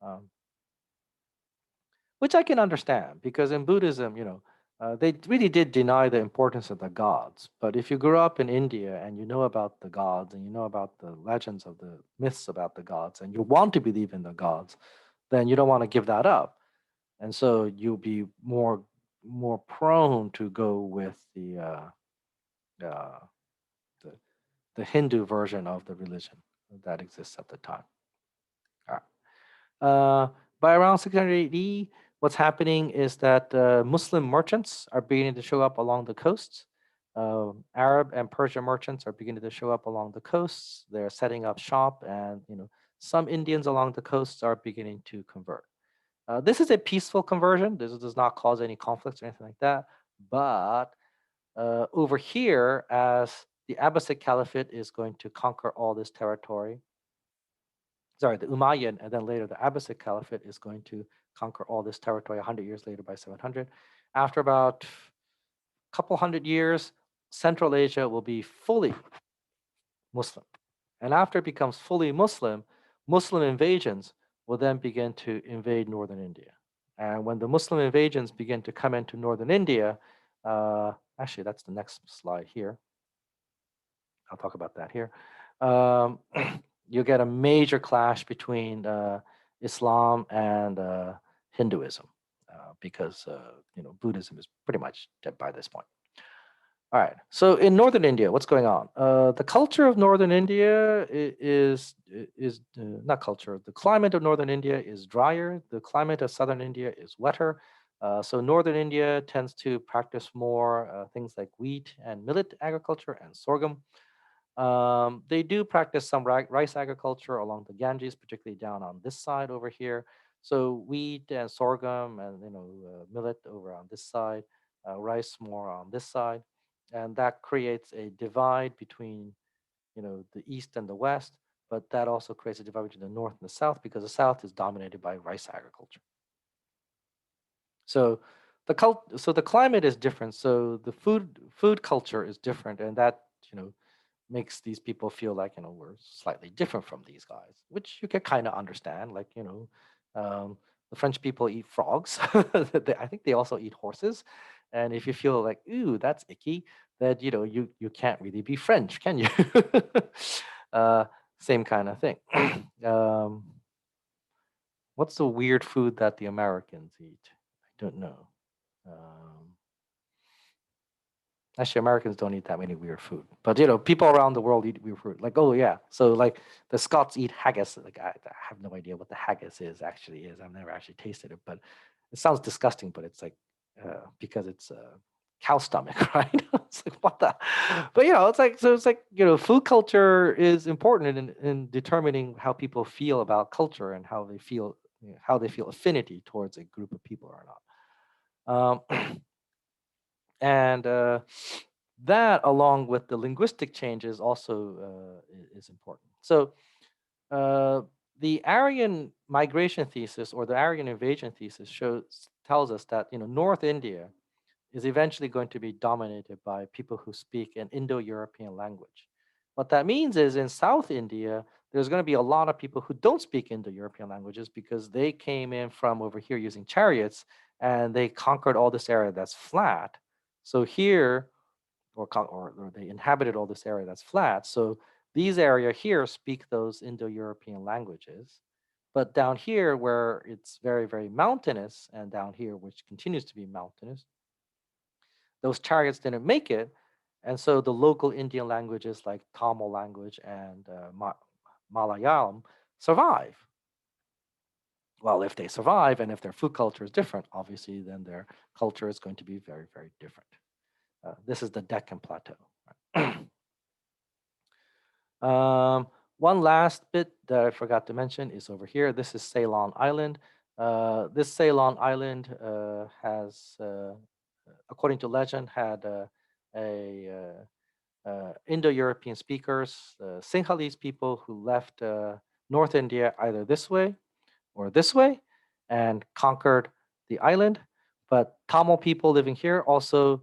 Um, which I can understand because in Buddhism, they really did deny the importance of the gods. But if you grew up in India and you know about the gods and you know about the legends of the myths about the gods and you want to believe in the gods, then you don't want to give that up. And so you'll be more prone to go with uh, the the Hindu version of the religion that exists at the time. All right. By around 600 AD, what's happening is that Muslim merchants are beginning to show up along the coasts. Arab and Persian merchants are beginning to show up along the coasts. They're setting up shop, and some Indians along the coasts are beginning to convert. This is a peaceful conversion. This does not cause any conflicts or anything like that. But over here, as the Abbasid Caliphate is going to conquer all this territory, sorry, the Umayyad and then later the Abbasid Caliphate is going to conquer all this territory 100 years later by 700. After about a couple hundred years, Central Asia will be fully Muslim. And after it becomes fully Muslim, Muslim invasions will then begin to invade northern India. And when the Muslim invasions begin to come into northern India, actually, that's the next slide here. I'll talk about that here. Um, you get a major clash between Islam and Hinduism because Buddhism is pretty much dead by this point. All right. So in northern India, what's going on? The culture of northern India is not culture. The climate of northern India is drier. The climate of southern India is wetter. So northern India tends to practice more things like wheat and millet agriculture and sorghum. They do practice some rice agriculture along the Ganges, particularly down on this side over here. So wheat and sorghum and millet over on this side, rice more on this side. and that creates a divide between the east and the west. But that also creates a divide between the north and the south because the south is dominated by rice agriculture. So the climate is different. So the food culture is different, and that makes these people feel like we're slightly different from these guys, which you can kind of understand. Like the French people eat frogs. I think they also eat horses, and if you feel like ooh that's icky, then you can't really be French, can you? uh, Same kind of thing. um, what's the weird food that the Americans eat? I don't know. Um, Actually, Americans don't eat that many weird food, but people around the world eat weird food. Like, oh yeah, so like the Scots eat haggis. Like, I have no idea what the haggis is. I've never actually tasted it, but it sounds disgusting. But it's like because it's cow stomach, right? It's like what the, but it's like so. It's like food culture is important in determining how people feel about culture and how they feel affinity towards a group of people or not. And that, along with the linguistic changes, also is important. So uh, the Aryan migration thesis or the Aryan invasion thesis tells us that North India is eventually going to be dominated by people who speak an Indo-European language. What that means is in South India, there's going to be a lot of people who don't speak Indo-European languages because they came in from over here using chariots and they conquered all this area that's flat. So here, or they inhabited all this area that's flat. So these area here speak those Indo-European languages. But down here, where it's very, very mountainous, and down here, which continues to be mountainous, those chariots didn't make it. And so the local Indian languages like Tamil language and Malayalam survive. Well, if they survive and if their food culture is different, obviously, then their culture is going to be very, very different. This is the Deccan Plateau. Right? One last bit that I forgot to mention is over here. This is Ceylon Island. This Ceylon Island has, according to legend, had Indo-European speakers, Sinhalese people who left North India either this way or this way and conquered the island. But Tamil people living here also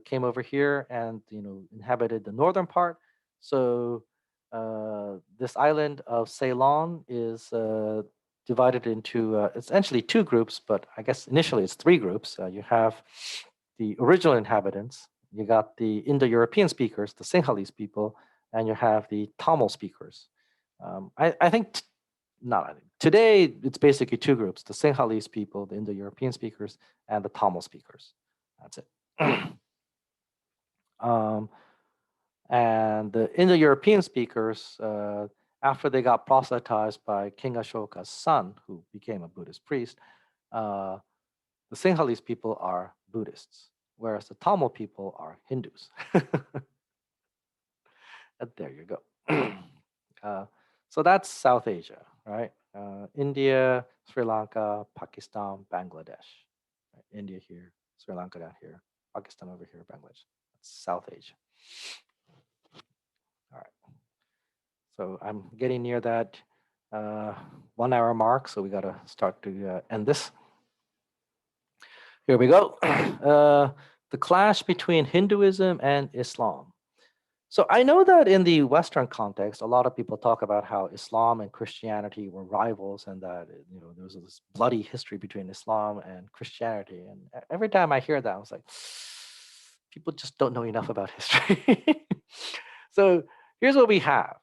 came over here and inhabited the northern part. So this island of Ceylon is divided into essentially two groups, but I guess initially it's three groups. You have the original inhabitants, you got the Indo-European speakers, the Sinhalese people, and you have the Tamil speakers. I think not I think. Today, it's basically two groups: the Sinhalese people, the Indo-European speakers, and the Tamil speakers. That's it. um, and the Indo-European speakers, after they got proselytized by King Ashoka's son, who became a Buddhist priest, uh, the Sinhalese people are Buddhists, whereas the Tamil people are Hindus. And there you go. So that's South Asia, right? India, Sri Lanka, Pakistan, Bangladesh. Right? India here, Sri Lanka down here, Pakistan over here, Bangladesh. That's South Asia. All right. So I'm getting near that 1 hour mark, so we got to start to end this. Here we go. The clash between Hinduism and Islam. So I know that in the Western context, a lot of people talk about how Islam and Christianity were rivals, and that there was this bloody history between Islam and Christianity. And every time I hear that, I was like, people just don't know enough about history. So here's what we have.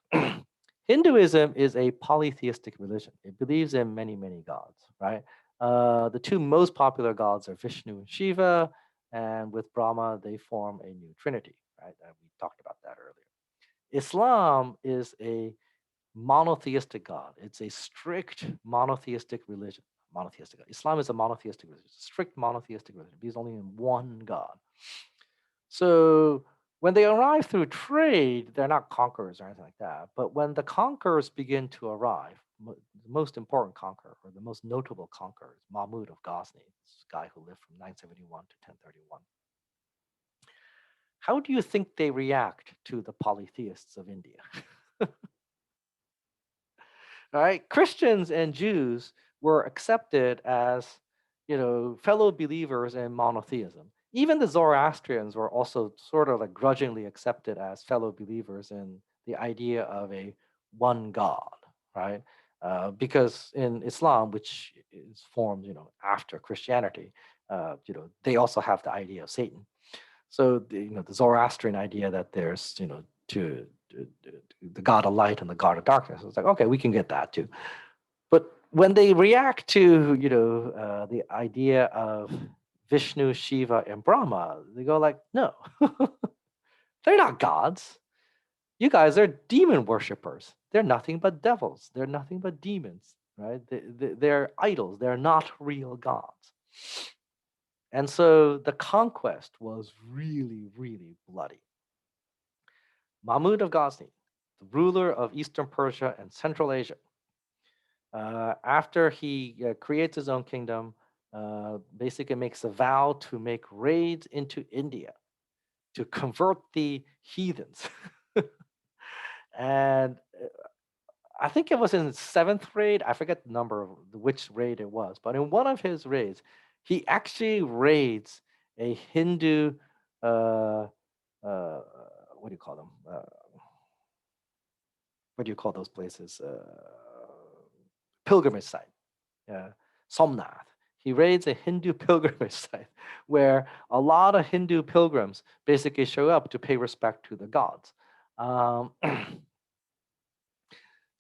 Hinduism is a polytheistic religion. It believes in many, many gods, right? The two most popular gods are Vishnu and Shiva, and with Brahma, they form a new trinity, right? We talked about that earlier. Islam is a monotheistic God. It's a strict monotheistic religion. Monotheistic. Islam is a monotheistic religion, strict monotheistic religion. It believes only in one God. So when they arrive through trade, they're not conquerors or anything like that. But when the conquerors begin to arrive, the most important conqueror or the most notable conqueror is Mahmud of Ghazni, this guy who lived from 971 to 1031. how do you think they react to the polytheists of India? All right, Christians and Jews were accepted as, fellow believers in monotheism. Even the Zoroastrians were also sort of like grudgingly accepted as fellow believers in the idea of a one God, right? Because in Islam, which is formed, after Christianity, they also have the idea of Satan. So the Zoroastrian idea that there's the god of light and the god of darkness. It's like, okay, we can get that too. But when they react to the idea of Vishnu, Shiva, and Brahma, they go like, no, they're not gods. You guys are demon worshippers. They're nothing but devils. They're nothing but demons, right? They're idols. They're not real gods. And so the conquest was really, really bloody. Mahmud of Ghazni, the ruler of Eastern Persia and Central Asia, after he creates his own kingdom, basically makes a vow to make raids into India to convert the heathens. And I think it was in the seventh raid. I forget the number of which raid it was, but in one of his raids, he actually raids a Hindu. Uh, what do you call them? What do you call those places? Pilgrimage site, Somnath. He raids a Hindu pilgrimage site where a lot of Hindu pilgrims basically show up to pay respect to the gods.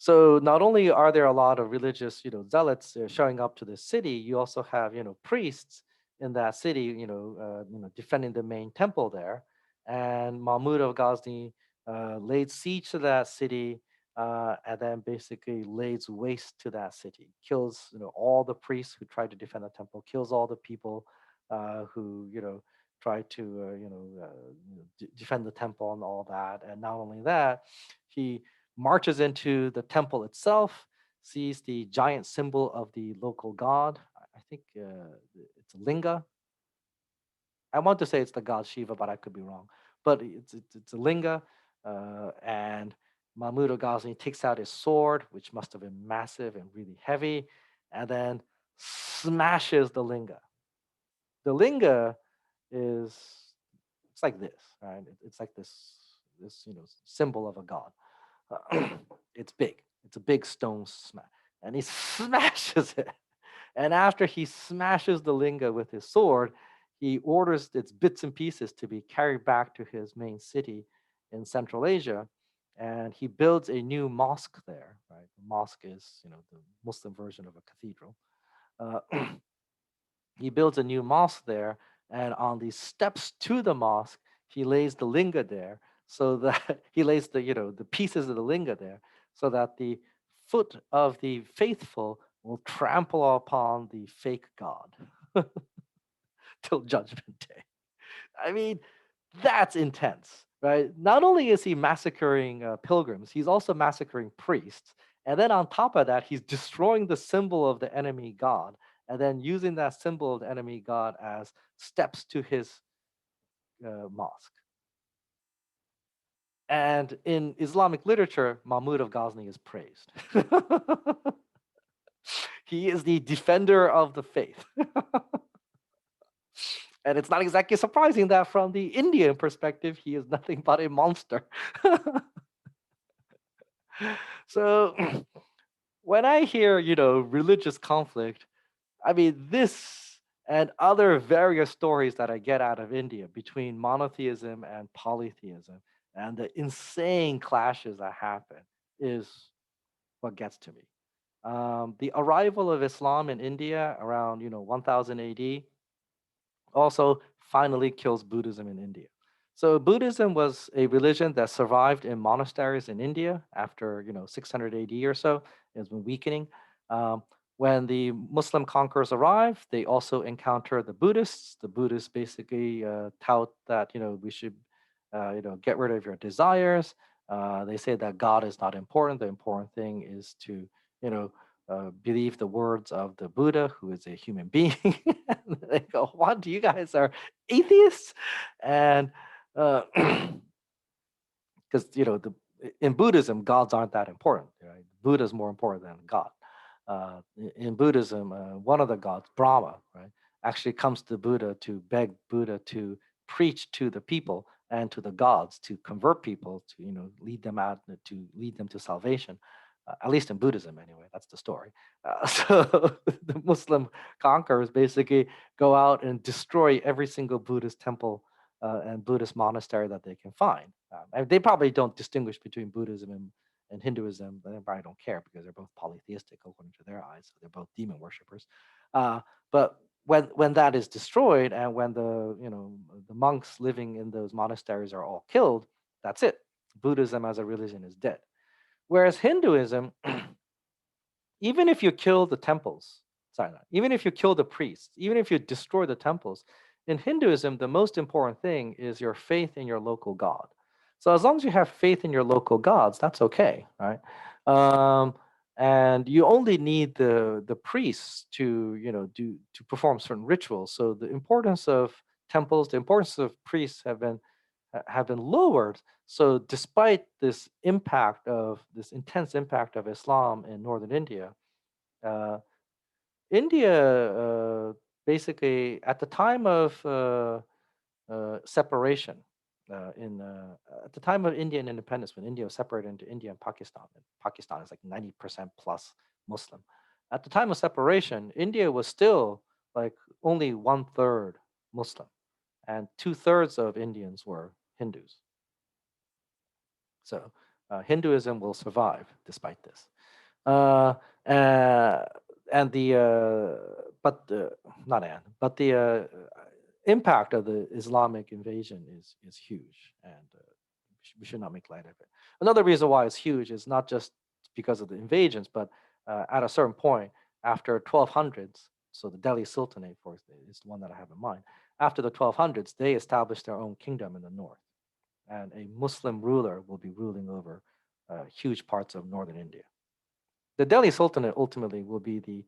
So not only are there a lot of religious, zealots showing up to the city, you also have, priests in that city, defending the main temple there. And Mahmud of Ghazni laid siege to that city, and then basically lays waste to that city, kills, all the priests who tried to defend the temple, kills all the people who, tried to, defend the temple and all that. And not only that, he marches into the temple itself, sees the giant symbol of the local god. I think it's linga. I want to say it's the god Shiva, but I could be wrong. But it's a linga, and Mahmud Ghazni takes out his sword, which must have been massive and really heavy, and then smashes the linga. The linga is it's like this, right? It's like this symbol of a god. It's big. It's a big stone smash, and he smashes it. And after he smashes the linga with his sword, he orders its bits and pieces to be carried back to his main city in Central Asia, and he builds a new mosque there. Right, the mosque is the Muslim version of a cathedral. Uh, he builds a new mosque there, and on the steps to the mosque, he lays the linga there, so that he lays the pieces of the linga there, so that the foot of the faithful will trample upon the fake god till judgment day. I mean, that's intense, right? Not only is he massacring pilgrims, he's also massacring priests. And then on top of that, he's destroying the symbol of the enemy god and then using that symbol of the enemy god as steps to his mosque. And in Islamic literature, Mahmud of Ghazni is praised. He is the defender of the faith. And it's not exactly surprising that from the Indian perspective, he is nothing but a monster. So when I hear, religious conflict, I mean, this and other various stories that I get out of India between monotheism and polytheism and the insane clashes that happen is what gets to me. The arrival of Islam in India around 1000 AD also finally kills Buddhism in India. So Buddhism was a religion that survived in monasteries in India after 600 AD or so. It's been weakening. Um, when the Muslim conquerors arrived, they also encounter the Buddhists. The Buddhists basically tout that we should get rid of your desires. They say that God is not important. The important thing is to believe the words of the Buddha, who is a human being. They go, "What? You guys are atheists?" And Because in Buddhism, gods aren't that important. Right? Buddha is more important than God. In Buddhism, one of the gods, Brahma, right, actually comes to Buddha to beg Buddha to preach to the people and to the gods to convert people to lead them out to lead them to salvation. At least in Buddhism, anyway, that's the story. So the Muslim conquerors basically go out and destroy every single Buddhist temple and Buddhist monastery that they can find. And they probably don't distinguish between Buddhism and Hinduism, but they probably don't care because they're both polytheistic according to their eyes. So they're both demon worshippers. But when that is destroyed and when the monks living in those monasteries are all killed, that's it. Buddhism as a religion is dead. Whereas Hinduism, even if you kill the temples, even if you kill the priests, even if you destroy the temples, in Hinduism, the most important thing is your faith in your local god. So as long as you have faith in your local gods, that's okay, right? And you only need the priests to to perform certain rituals. So the importance of temples, the importance of priests have been lowered. So despite this intense impact of Islam in northern India, uh, India basically at the time of separation, at the time of Indian independence, when India was separated into India and Pakistan is like 90% plus Muslim. At the time of separation, India was still like only 1/3 Muslim, and 2/3 of Indians were Hindus. So Hinduism will survive despite this. Uh, uh, and the but the not and but the impact of the Islamic invasion is huge, and we should not make light of it. Another reason why it's huge is not just because of the invasions, but at a certain point after 1200s, so the Delhi Sultanate, for is the one that I have in mind. After the 1200s, they established their own kingdom in the north, and a Muslim ruler will be ruling over huge parts of northern India. The Delhi Sultanate ultimately will be the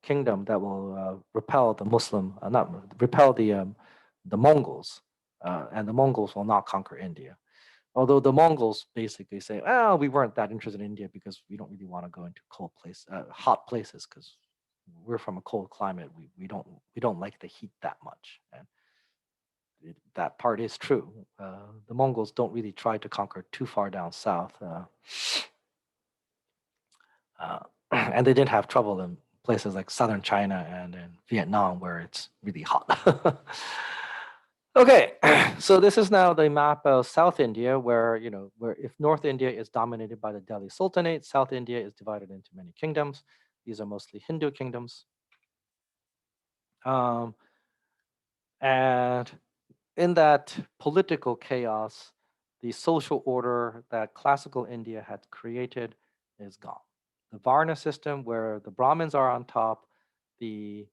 kingdom that will repel the not repel the Mongols, and the Mongols will not conquer India. Although the Mongols basically say, "Well, we weren't that interested in India because we don't really want to go into hot places because we're from a cold climate. We don't like the heat that much." And that part is true. The Mongols don't really try to conquer too far down south. And they didn't have trouble in places like southern China and in Vietnam where it's really hot. Okay, so this is now the map of South India, where where if North India is dominated by the Delhi Sultanate, South India is divided into many kingdoms. These are mostly Hindu kingdoms, um, and in that political chaos, the social order that classical India had created is gone. The Varna system, where the Brahmins are on top, the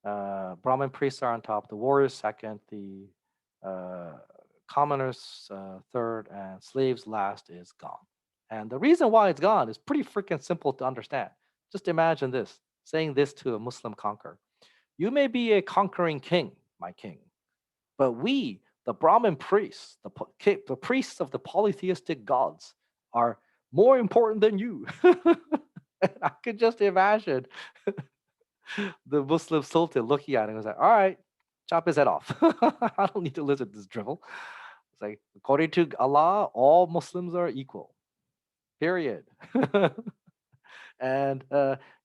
Brahmin priests are on top, the warriors second, the uh, commoners third, and slaves last, is gone. And the reason why it's gone is pretty freaking simple to understand. Just imagine this, saying this to a Muslim conqueror. You may be a conquering king, my king, but we, the Brahmin priests, the priests of the polytheistic gods, are more important than you. I could just imagine the Muslim sultan looking at him and was like, all right, chop his head off. I don't need to listen to this drivel. It's like, according to Allah, all Muslims are equal, period. And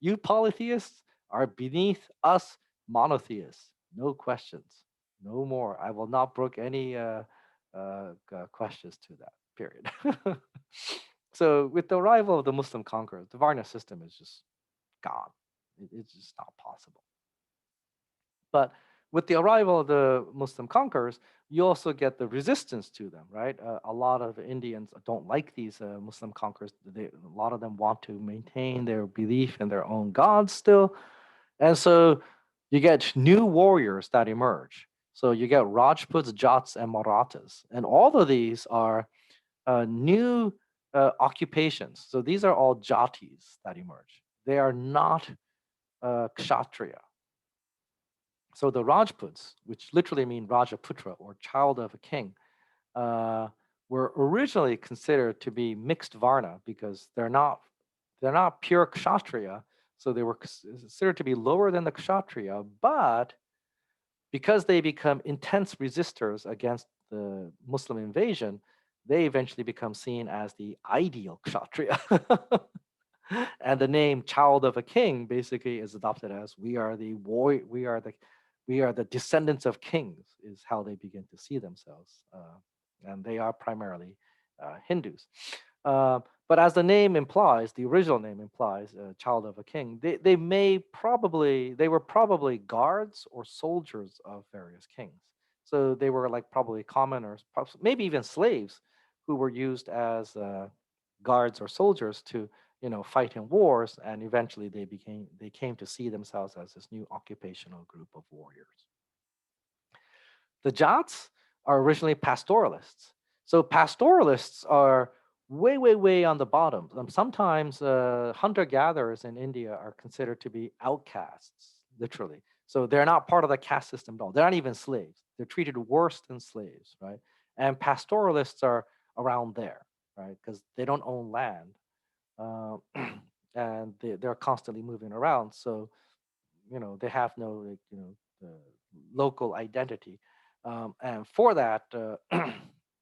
you polytheists are beneath us monotheists. No questions. No more. I will not brook any questions to that, period. So, with the arrival of the Muslim conquerors, the Varna system is just gone. It's just not possible. But with the arrival of the Muslim conquerors, you also get the resistance to them, right? A lot of Indians don't like these Muslim conquerors. A lot of them want to maintain their belief in their own gods still. And so you get new warriors that emerge. So you get Rajputs, Jats, and Marathas. And all of these are new occupations. So these are all jatis that emerge. They are not kshatriya. So the Rajputs, which literally mean Rajaputra or child of a king, uh, were originally considered to be mixed varna because they're not pure kshatriya, so they were considered to be lower than the kshatriya, but because they become intense resistors against the Muslim invasion, they eventually become seen as the ideal kshatriya. And the name child of a king basically is adopted as we are the descendants of kings is how they begin to see themselves, and they are primarily Hindus. But as the name implies, the original name implies, child of a king, they were probably guards or soldiers of various kings. So they were like probably commoners, maybe even slaves who were used as guards or soldiers to fight in wars, and eventually they came to see themselves as this new occupational group of warriors. The Jats are originally pastoralists. So pastoralists are way, way, way on the bottom. Sometimes hunter gatherers in India are considered to be outcasts, literally. So they're not part of the caste system at all. They're not even slaves. They're treated worse than slaves, right? And pastoralists are around there, right? Because they don't own land, uh, and they're constantly moving around. So they have no local identity, and for that,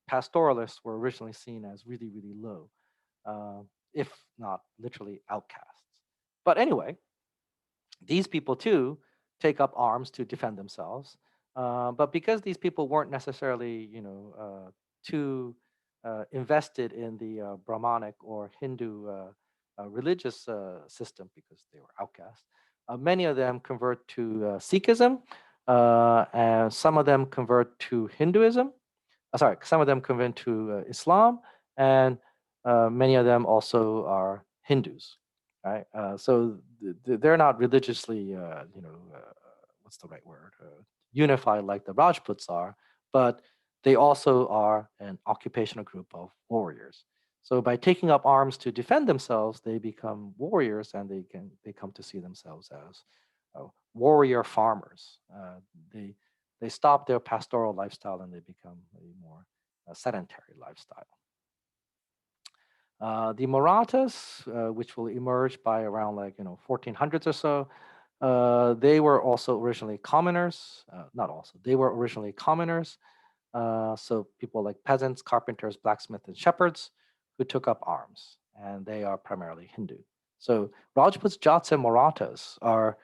pastoralists were originally seen as really, really low, uh, if not literally outcasts. But anyway, these people too take up arms to defend themselves. But because these people weren't necessarily, too invested in the Brahmanic or Hindu religious system, because they were outcasts, many of them convert to Sikhism, and some of them convert to Hinduism. Sorry, some of them convert to Islam, and many of them also are Hindus, right? So they're not religiously, what's the right word, unified like the Rajputs are, but they also are an occupational group of warriors. So by taking up arms to defend themselves, they become warriors, and they come to see themselves as warrior farmers. They stop their pastoral lifestyle and they become a more sedentary lifestyle. The Marathas, which will emerge by around 1400s or so, they were also originally commoners. Not also, they were originally commoners. So people like peasants, carpenters, blacksmiths, and shepherds who took up arms, and they are primarily Hindu. So Rajputs, Jats, and Marathas are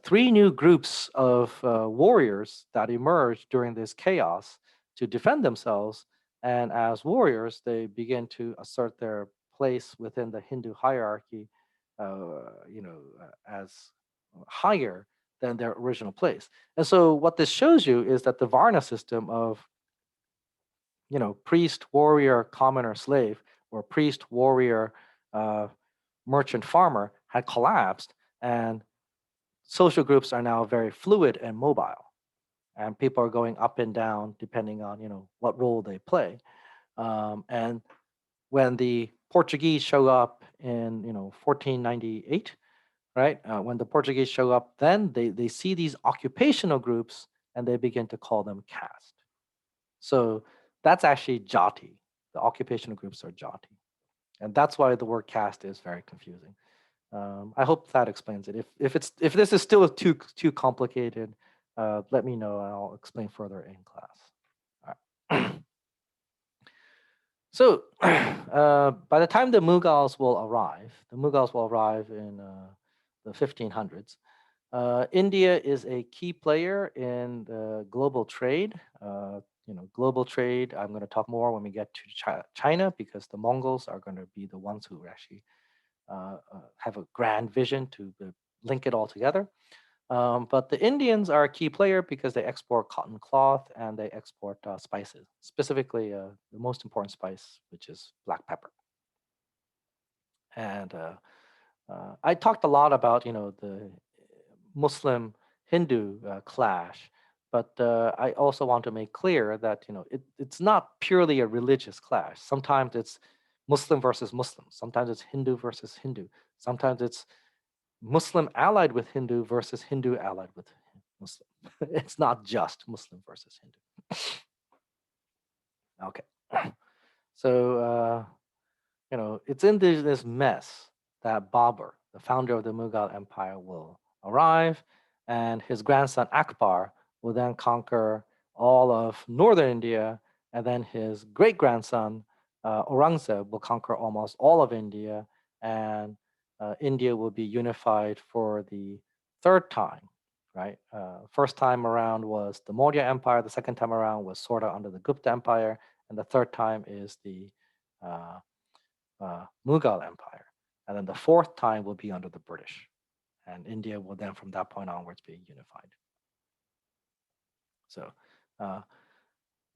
three new groups of warriors that emerged during this chaos to defend themselves. And as warriors, they begin to assert their place within the Hindu hierarchy, as higher than their original place. And so, what this shows you is that the Varna system of priest, warrior, commoner, slave, or priest, warrior, uh, merchant, farmer had collapsed, and social groups are now very fluid and mobile, and people are going up and down depending on what role they play. And when the Portuguese show up in 1498, right? When the Portuguese show up, then they see these occupational groups and they begin to call them caste. So that's actually jati. The occupational groups are jati, and that's why the word caste is very confusing. I hope that explains it. If this is still too complicated, let me know and I'll explain further in class. All right. So by the time the Mughals will arrive, in the 1500s. India is a key player in the global trade. Global trade, I'm going to talk more when we get to China, because the Mongols are going to be the ones who actually have a grand vision to link it all together. But the Indians are a key player because they export cotton cloth and they export spices, specifically the most important spice, which is black pepper. And I talked a lot about the Muslim Hindu clash, but I also want to make clear that it's not purely a religious clash. Sometimes it's Muslim versus Muslim. Sometimes it's Hindu versus Hindu. Sometimes it's Muslim allied with Hindu versus Hindu allied with Muslim. It's not just Muslim versus Hindu. Okay. So, it's in this mess that Babur, the founder of the Mughal Empire, will arrive, and his grandson Akbar will then conquer all of northern India, and then his great grandson Aurangzeb will conquer almost all of India, and India will be unified for the third time. Right, first time around was the Maurya Empire. The second time around was sort of under the Gupta Empire, and the third time is the uh, Mughal Empire. And then the fourth time will be under the British. And India will then, from that point onwards, be unified. So, uh,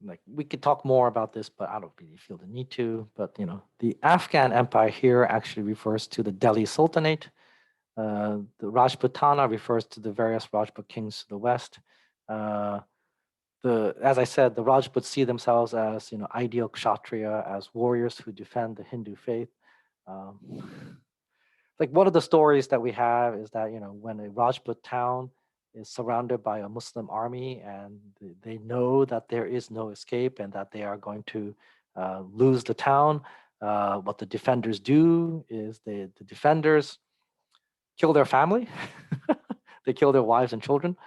like we could talk more about this, but I don't really feel the need to. But the Afghan Empire here actually refers to the Delhi Sultanate. The Rajputana refers to the various Rajput kings to the west. As I said, the Rajputs see themselves as ideal kshatriya, as warriors who defend the Hindu faith. Like one of the stories that we have is that when a Rajput town is surrounded by a Muslim army and they know that there is no escape and that they are going to lose the town, what the defenders do is the defenders kill their family, they kill their wives and children,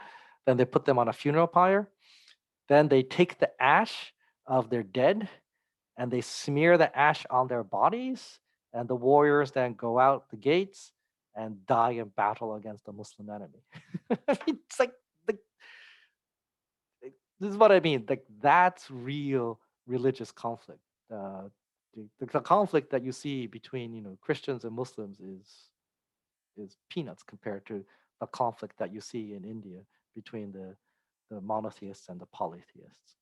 then they put them on a funeral pyre, then they take the ash of their dead and they smear the ash on their bodies, and the warriors then go out the gates and die in battle against the Muslim enemy. It's like this is what I mean. Like that's real religious conflict. The conflict that you see between Christians and Muslims is peanuts compared to the conflict that you see in India between the monotheists and the polytheists.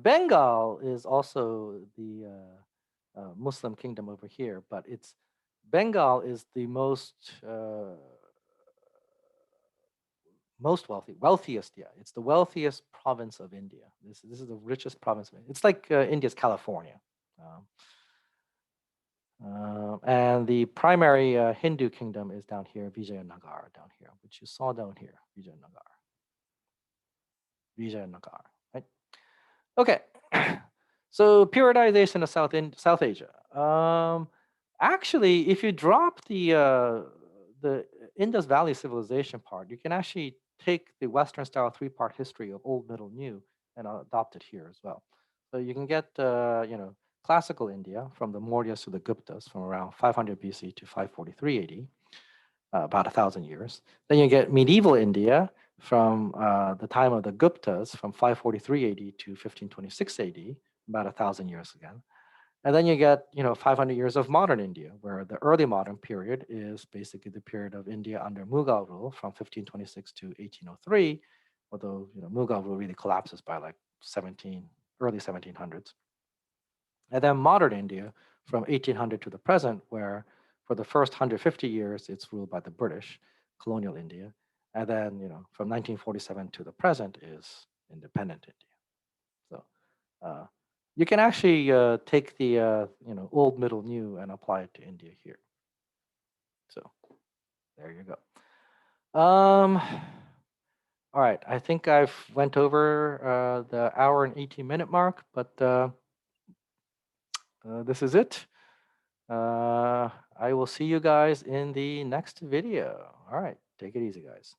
Bengal is also the Muslim kingdom over here, but Bengal is the most wealthiest. Yeah, it's the wealthiest province of India. This is the richest province of India. It's like India's California. Um, and the primary Hindu kingdom is down here, Vijayanagar, down here, which you saw down here, Vijayanagar, right? Okay, so periodization of South Asia. Actually, if you drop the Indus Valley civilization part, you can actually take the Western style three-part history of Old, Middle, New and adopt it here as well. So you can get classical India from the Mauryas to the Guptas from around 500 BC to 543 AD, about 1,000 years. Then you get medieval India from the time of the Guptas from 543 AD to 1526 AD, about 1,000 years again. And then you get 500 years of modern India, where the early modern period is basically the period of India under Mughal rule from 1526 to 1803, although Mughal rule really collapses by like early 1700s. And then modern India from 1800 to the present, where for the first 150 years it's ruled by the British, colonial India. And then, from 1947 to the present is independent India. So you can actually take the old, middle, new and apply it to India here. So there you go. All right, I think I've went over the hour and 18-minute mark, but this is it. I will see you guys in the next video. All right, take it easy, guys.